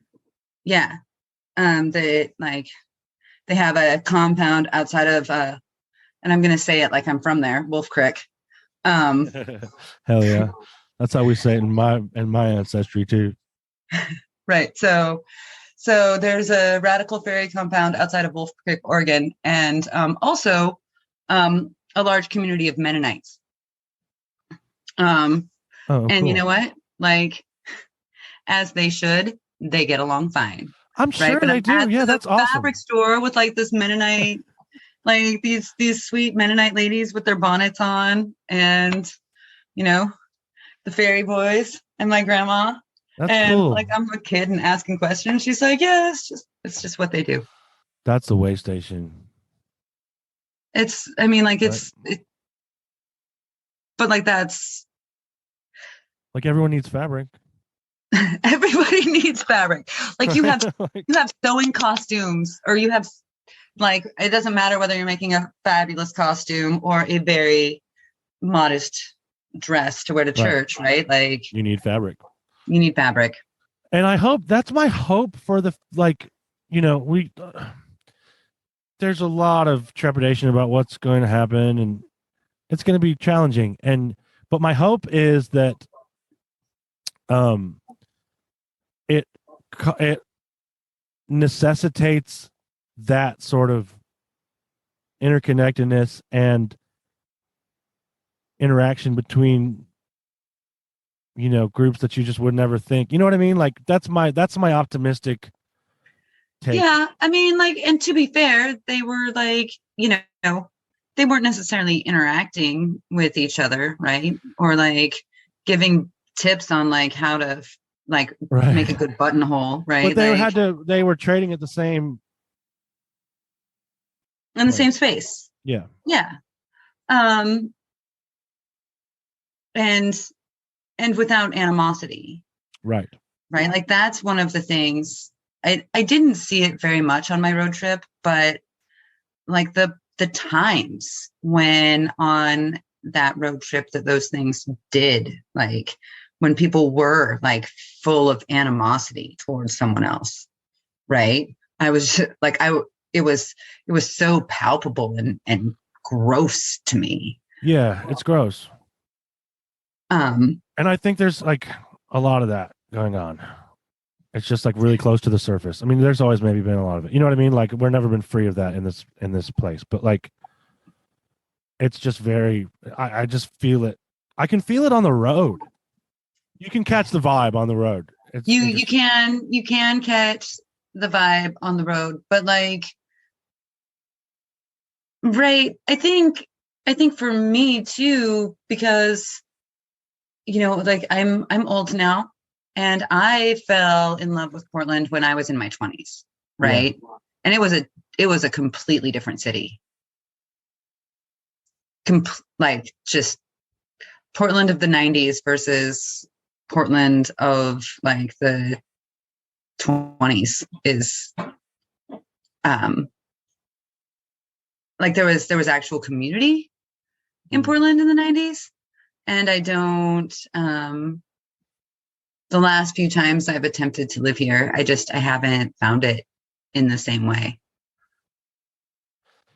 Yeah. They have a compound outside of and I'm gonna say it like I'm from there, Wolf Creek. Hell yeah. That's how we say it in my ancestry too. Right. So there's a Radical Fairy compound outside of Wolf Creek, Oregon, and also a large community of Mennonites. And cool. You know what? Like, as they should, they get along fine. I'm sure they do. Yeah, that's awesome. Fabric store with like this Mennonite, like these sweet Mennonite ladies with their bonnets on, and the fairy boys and my grandma. That's cool. Like I'm a kid and asking questions. She's like, yeah, it's just what they do. That's the way station. But like that's like everyone needs fabric. Everybody needs fabric. Like you have you have sewing costumes, or you have like, it doesn't matter whether you're making a fabulous costume or a very modest dress to wear to church, right? Like, you need fabric. You need fabric. And I hope that's my hope for the, like, you know, there's a lot of trepidation about what's going to happen, and it's going to be challenging. But my hope is that it necessitates that sort of interconnectedness and interaction between, you know, groups that you just would never think. You know what I mean? Like, that's my optimistic take. Yeah, I mean, like, and to be fair, they were like, you know, they weren't necessarily interacting with each other, right? Or like giving tips on like how to like make a good buttonhole, right? But they were trading at the same in the same space. Yeah. Yeah. And without animosity. Right. Like, that's one of the things I didn't see it very much on my road trip, but like the times when on that road trip that those things did, like when people were like full of animosity towards someone else, right? I was like, it was so palpable and gross to me. Yeah, it's gross. And I think there's like a lot of that going on. It's just like really close to the surface. I mean, there's always maybe been a lot of it. You know what I mean? Like, we're never been free of that in this place. But like, it's just very. I just feel it. I can feel it on the road. You can catch the vibe on the road. You can catch the vibe on the road, but like, right? I think for me too, because, you know, like I'm old now. And I fell in love with Portland when I was in my 20s, right? Yeah. And it was a completely different city. Like, just Portland of the 90s versus Portland of like the 20s is like there was actual community in Portland in the 90s. And I don't the last few times I've attempted to live here, I haven't found it in the same way.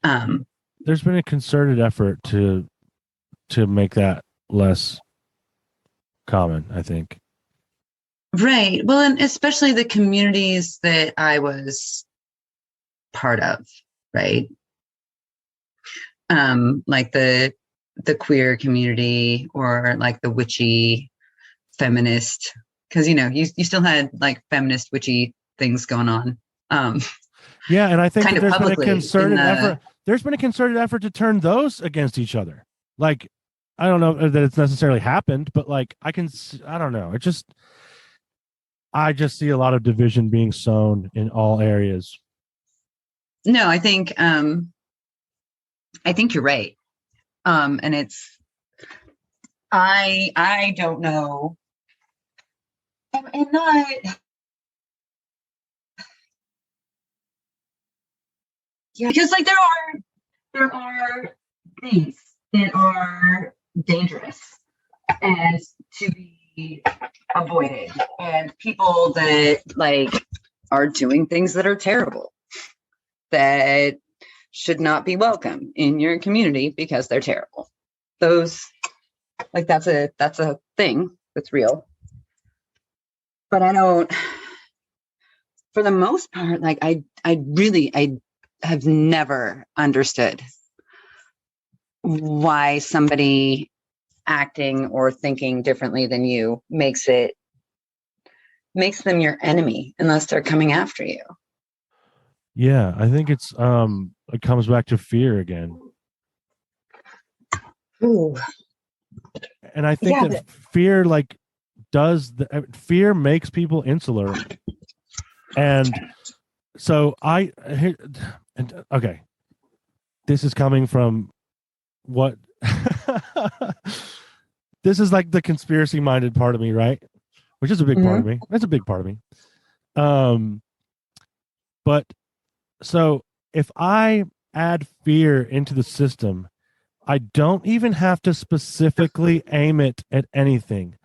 There's been a concerted effort to make that less common, I think. Right. Well, and especially the communities that I was part of, right? Like the queer community, or like the witchy feminist, because, you know, you still had like feminist witchy things going on. Yeah, and I think that there's been a concerted effort. There's been a concerted effort to turn those against each other. Like, I don't know that it's necessarily happened, but like I don't know. I just see a lot of division being sown in all areas. No, I think you're right. And it's, I don't know. And not, yeah, because like there are things that are dangerous and to be avoided, and people that like are doing things that are terrible, that should not be welcome in your community because they're terrible. Those, like, that's a thing that's real. But I don't, for the most part, like I have never understood why somebody acting or thinking differently than you makes them your enemy unless they're coming after you. Yeah, I think it comes back to fear again. Ooh. And I think that fear fear makes people insular. And so okay, this is coming from what this is like the conspiracy minded part of me, right? Which is a big part of me. That's a big part of me. But so if I add fear into the system, I don't even have to specifically aim it at anything.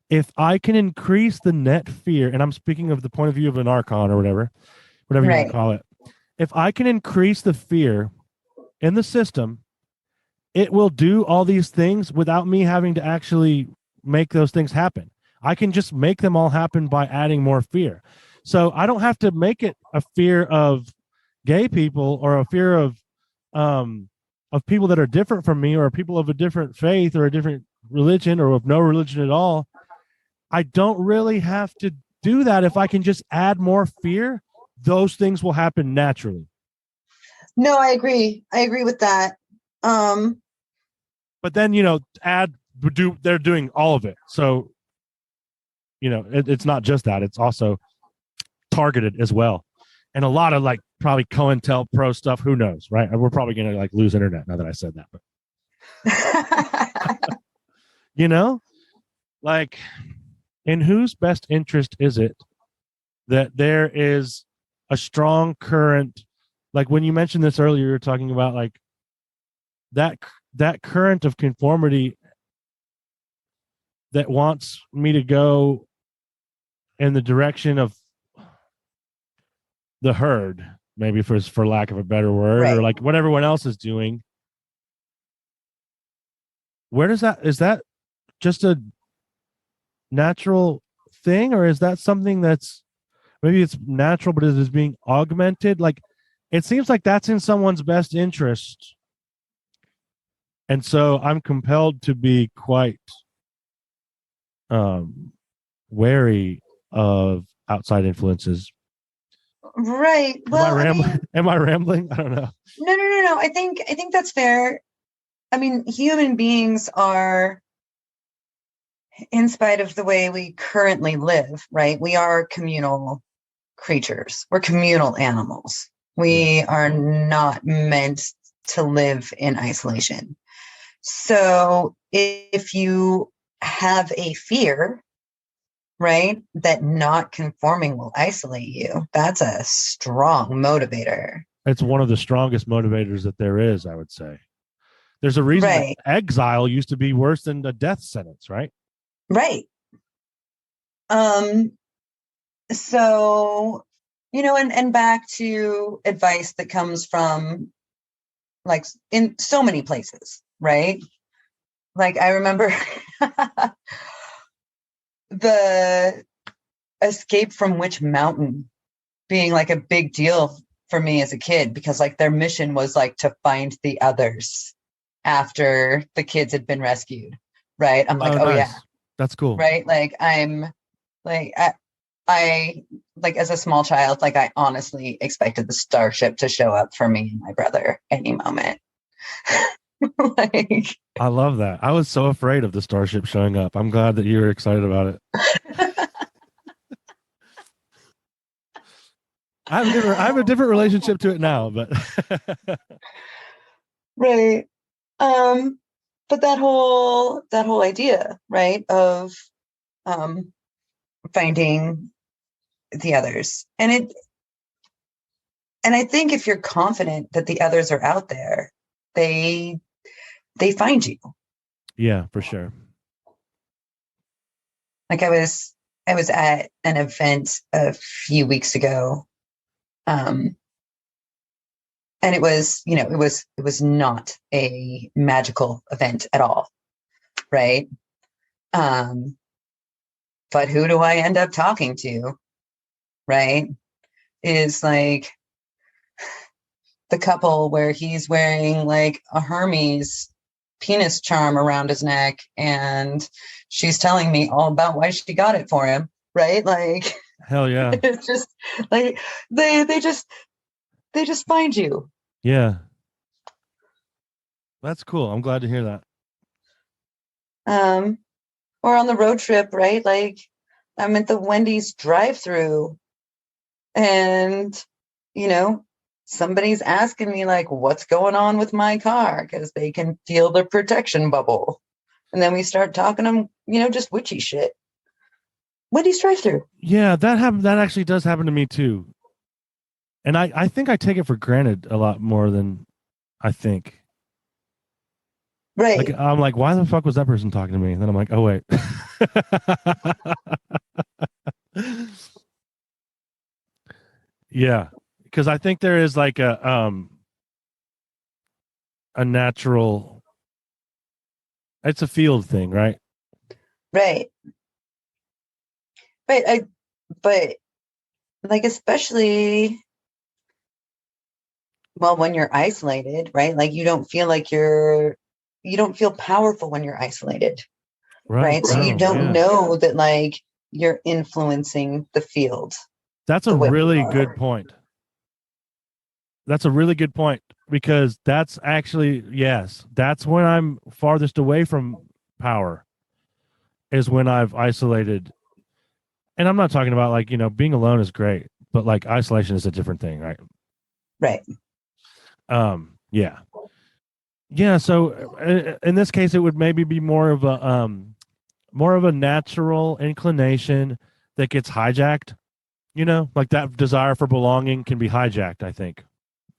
If I can increase the net fear, and I'm speaking of the point of view of an archon or whatever you want to call it. If I can increase the fear in the system, it will do all these things without me having to actually make those things happen. I can just make them all happen by adding more fear. So I don't have to make it a fear of gay people or a fear of people that are different from me or people of a different faith or a different religion or of no religion at all. I don't really have to do that. If I can just add more fear, those things will happen naturally. No, I agree. I agree with that. But then, they're doing all of it. So, it's not just that. It's also targeted as well. And a lot of like probably COINTELPRO stuff. Who knows, right? We're probably going to like lose internet now that I said that. But, like, in whose best interest is it that there is a strong current? Like when you mentioned this earlier, you were talking about like that current of conformity that wants me to go in the direction of the herd, maybe for lack of a better word, right, or like what everyone else is doing. Where does that, is that just a natural thing, or is that something that's maybe it's natural but it is being augmented? Like it seems like that's in someone's best interest, and so I'm compelled to be quite wary of outside influences. Right. Well, am I rambling? I don't know. No. I think that's fair. I mean, human beings are, in spite of the way we currently live, right? We are communal creatures. We're communal animals. We are not meant to live in isolation. So if you have a fear, right, that not conforming will isolate you, that's a strong motivator. It's one of the strongest motivators that there is, I would say. There's a reason that exile used to be worse than a death sentence, right? Right. So, and back to advice that comes from like in so many places, right? Like I remember the escape from Witch Mountain being like a big deal for me as a kid, because like their mission was like to find the others after the kids had been rescued. Right. I'm like, nice. Yeah, that's cool. Right. Like I'm like, I like as a small child, like I honestly expected the starship to show up for me and my brother any moment. Like, I love that. I was so afraid of the starship showing up. I'm glad that you were excited about it. I have a different relationship to it now, but right. But that whole idea, right, of finding the others, and I think if you're confident that the others are out there, they find you. Yeah, for sure. Like I was at an event a few weeks ago, and it was, it was not a magical event at all, right? But who do I end up talking to, right? Is like the couple where he's wearing like a Hermes penis charm around his neck, and she's telling me all about why she got it for him, right? Like, hell yeah. It's just like they just find you. Yeah. That's cool. I'm glad to hear that. Or on the road trip, right? Like I'm at the Wendy's drive-through and, somebody's asking me like, what's going on with my car? Because they can feel the protection bubble. And then we start talking them, just witchy shit. Wendy's drive-through. Yeah, that actually does happen to me too. And I think I take it for granted a lot more than I think. Right. Like I'm like, why the fuck was that person talking to me? And then I'm like, oh wait. Yeah. Because I think there is like a natural, it's a field thing, right? Right. Right. But like, especially, well, when you're isolated, right? Like you don't feel powerful when you're isolated, Right. right? So you Oh, don't yeah. know that like you're influencing the field That's a the way you really good are. point. That's a really good point because that's actually, yes, that's when I'm farthest away from power is when I've isolated. And I'm not talking about like, being alone is great, but like isolation is a different thing, right? Right. Yeah. Yeah, so in this case it would maybe be more of a natural inclination that gets hijacked, like that desire for belonging can be hijacked, I think.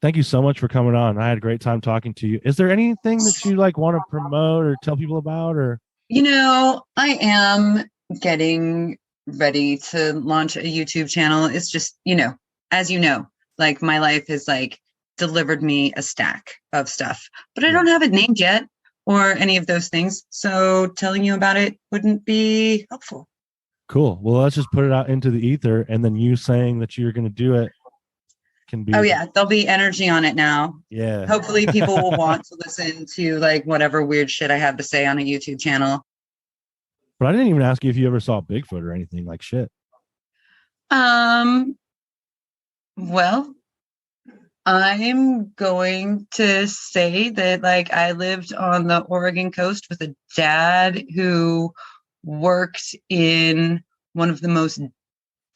Thank you so much for coming on. I had a great time talking to you. Is there anything that you like want to promote or tell people about or I am getting ready to launch a YouTube channel. It's just, as you know, like my life has like delivered me a stack of stuff, but I don't have it named yet or any of those things. So telling you about it wouldn't be helpful. Cool. Well, let's just put it out into the ether and then you saying that you're going to do it can Oh be yeah, there'll be energy on it now. Yeah. Hopefully people will want to listen to like whatever weird shit I have to say on a YouTube channel. But I didn't even ask you if you ever saw Bigfoot or anything like shit. Well, I'm going to say that like I lived on the Oregon coast with a dad who worked in one of the most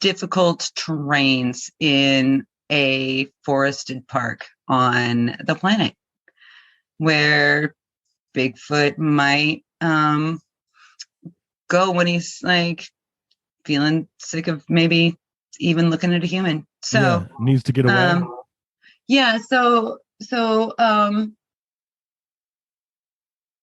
difficult terrains in a forested park on the planet where Bigfoot might go when he's like feeling sick of maybe even looking at a human. So needs to get away. Yeah,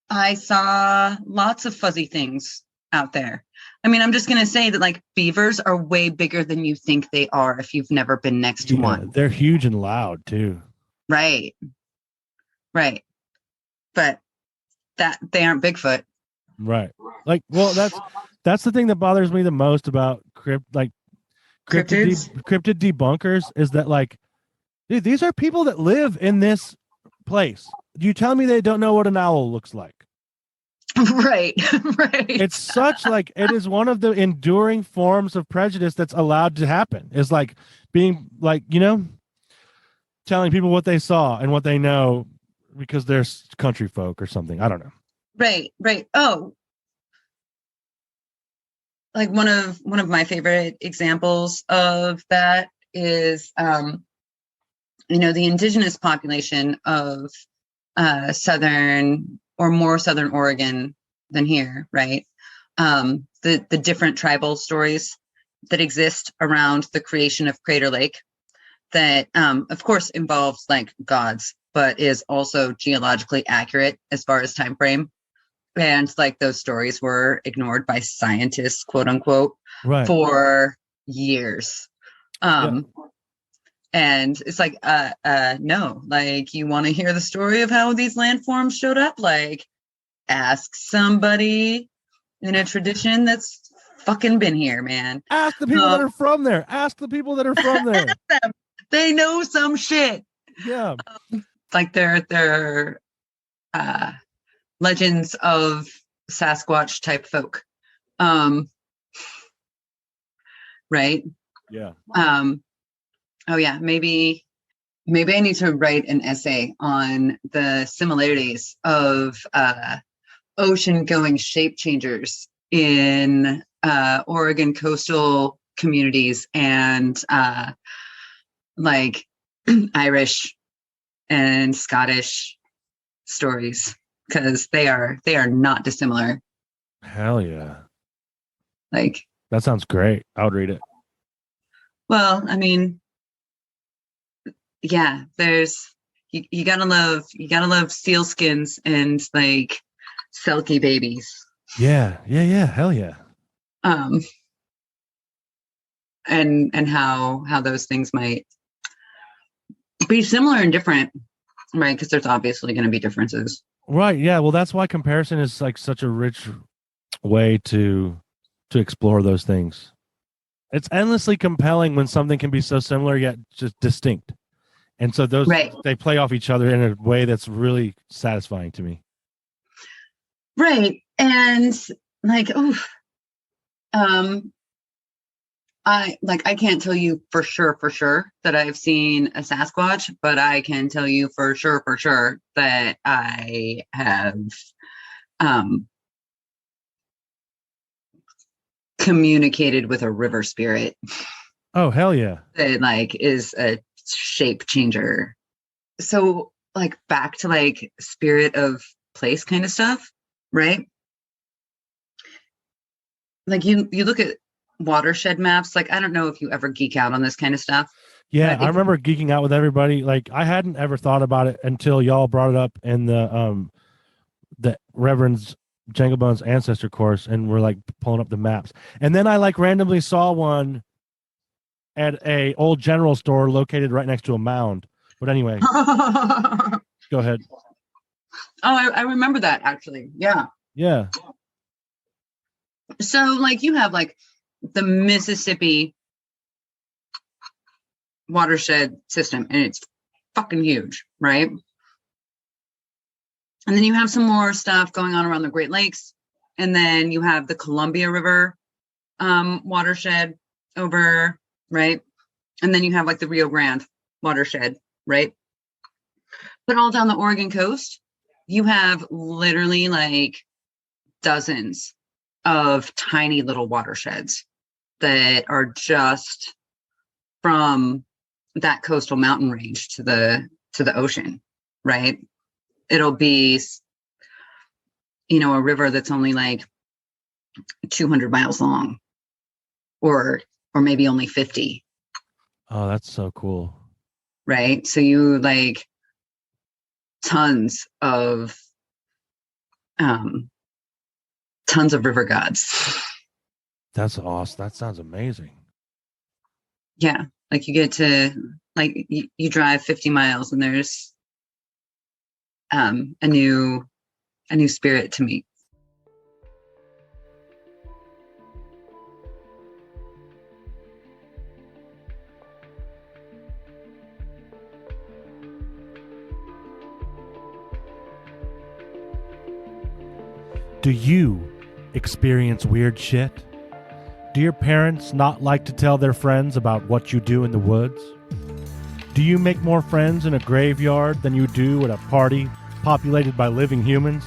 I saw lots of fuzzy things out there. I mean, I'm just going to say that like beavers are way bigger than you think they are if you've never been next to one. They're huge and loud too. Right. Right. But that they aren't Bigfoot. Right. Like, well, that's the thing that bothers me the most about cryptid debunkers is that like, dude, these are people that live in this place. You tell me they don't know what an owl looks like. Right. Right. It's such like it is one of the enduring forms of prejudice that's allowed to happen. Is like being like, telling people what they saw and what they know because they're country folk or something. I don't know. Right. Right. Oh, like one of my favorite examples of that is the indigenous population of southern or more southern Oregon than here, right? The different tribal stories that exist around the creation of Crater Lake that of course involves like gods, but is also geologically accurate as far as time frame. And like those stories were ignored by scientists, quote unquote, right, for years. And it's like, no, like you want to hear the story of how these landforms showed up? Like, ask somebody in a tradition that's fucking been here, man. Ask the people that are from there. Ask the people that are from there. They know some shit. Yeah. Like they're legends of Sasquatch type folk. Right? Yeah. Oh yeah, maybe I need to write an essay on the similarities of ocean-going shape changers in Oregon coastal communities and like Irish and Scottish stories because they are not dissimilar. Hell yeah. Like that sounds great. I would read it. Well, I mean, yeah, there's you gotta love seal skins and like Selkie babies. Yeah, hell yeah. And how those things might be similar and different, right? Because there's obviously going to be differences. Right. Yeah. Well, that's why comparison is like such a rich way to explore those things. It's endlessly compelling when something can be so similar yet just distinct. And so those they play off each other in a way that's really satisfying to me. Right. And like, I can't tell you for sure that I've seen a Sasquatch, but I can tell you for sure that I have communicated with a river spirit. Oh, hell yeah. That like is a shape changer. So like back to like spirit of place kind of stuff, right? Like you look at watershed maps. Like I don't know if you ever geek out on this kind of stuff. Yeah, I remember geeking out with everybody. Like I hadn't ever thought about it until y'all brought it up in the Reverend's Jangle Bones ancestor course, and we're like pulling up the maps. And then I like randomly saw one at a old general store located right next to a mound. But anyway, go ahead. Oh, I remember that actually. Yeah. Yeah. So like you have like the Mississippi watershed system, and it's fucking huge, right? And then you have some more stuff going on around the Great Lakes, and then you have the Columbia River watershed over, right? And then you have like the Rio Grande watershed, right? But all down the Oregon coast, you have literally like dozens of tiny little watersheds that are just from that coastal mountain range to the ocean, right? It'll be, a river that's only like 200 miles long, or maybe only 50. Oh, that's so cool. Right? So you like tons of river gods. That's awesome. That sounds amazing. Yeah. Like you get to like you drive 50 miles and there's a new spirit to meet. Do you experience weird shit? Do your parents not like to tell their friends about what you do in the woods? Do you make more friends in a graveyard than you do at a party populated by living humans?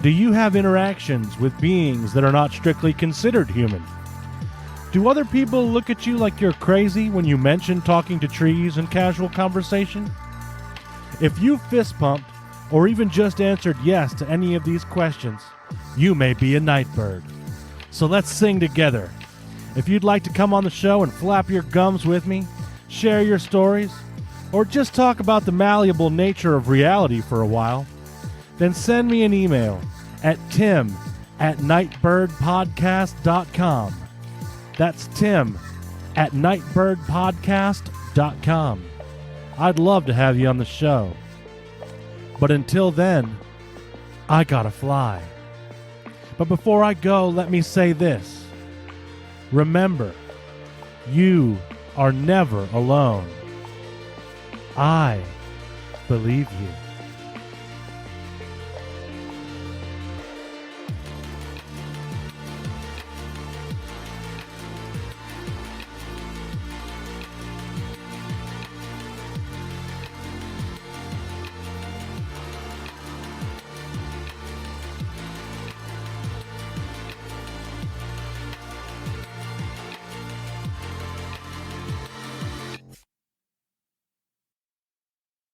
Do you have interactions with beings that are not strictly considered human? Do other people look at you like you're crazy when you mention talking to trees in casual conversation? If you fist pumped or even just answered yes to any of these questions, you may be a nightbird. So let's sing together. If you'd like to come on the show and flap your gums with me, share your stories, or just talk about the malleable nature of reality for a while, then send me an email at tim@nightbirdpodcast.com. That's tim@nightbirdpodcast.com. I'd love to have you on the show. But until then, I gotta fly. But before I go, let me say this. Remember, you are never alone. I believe you.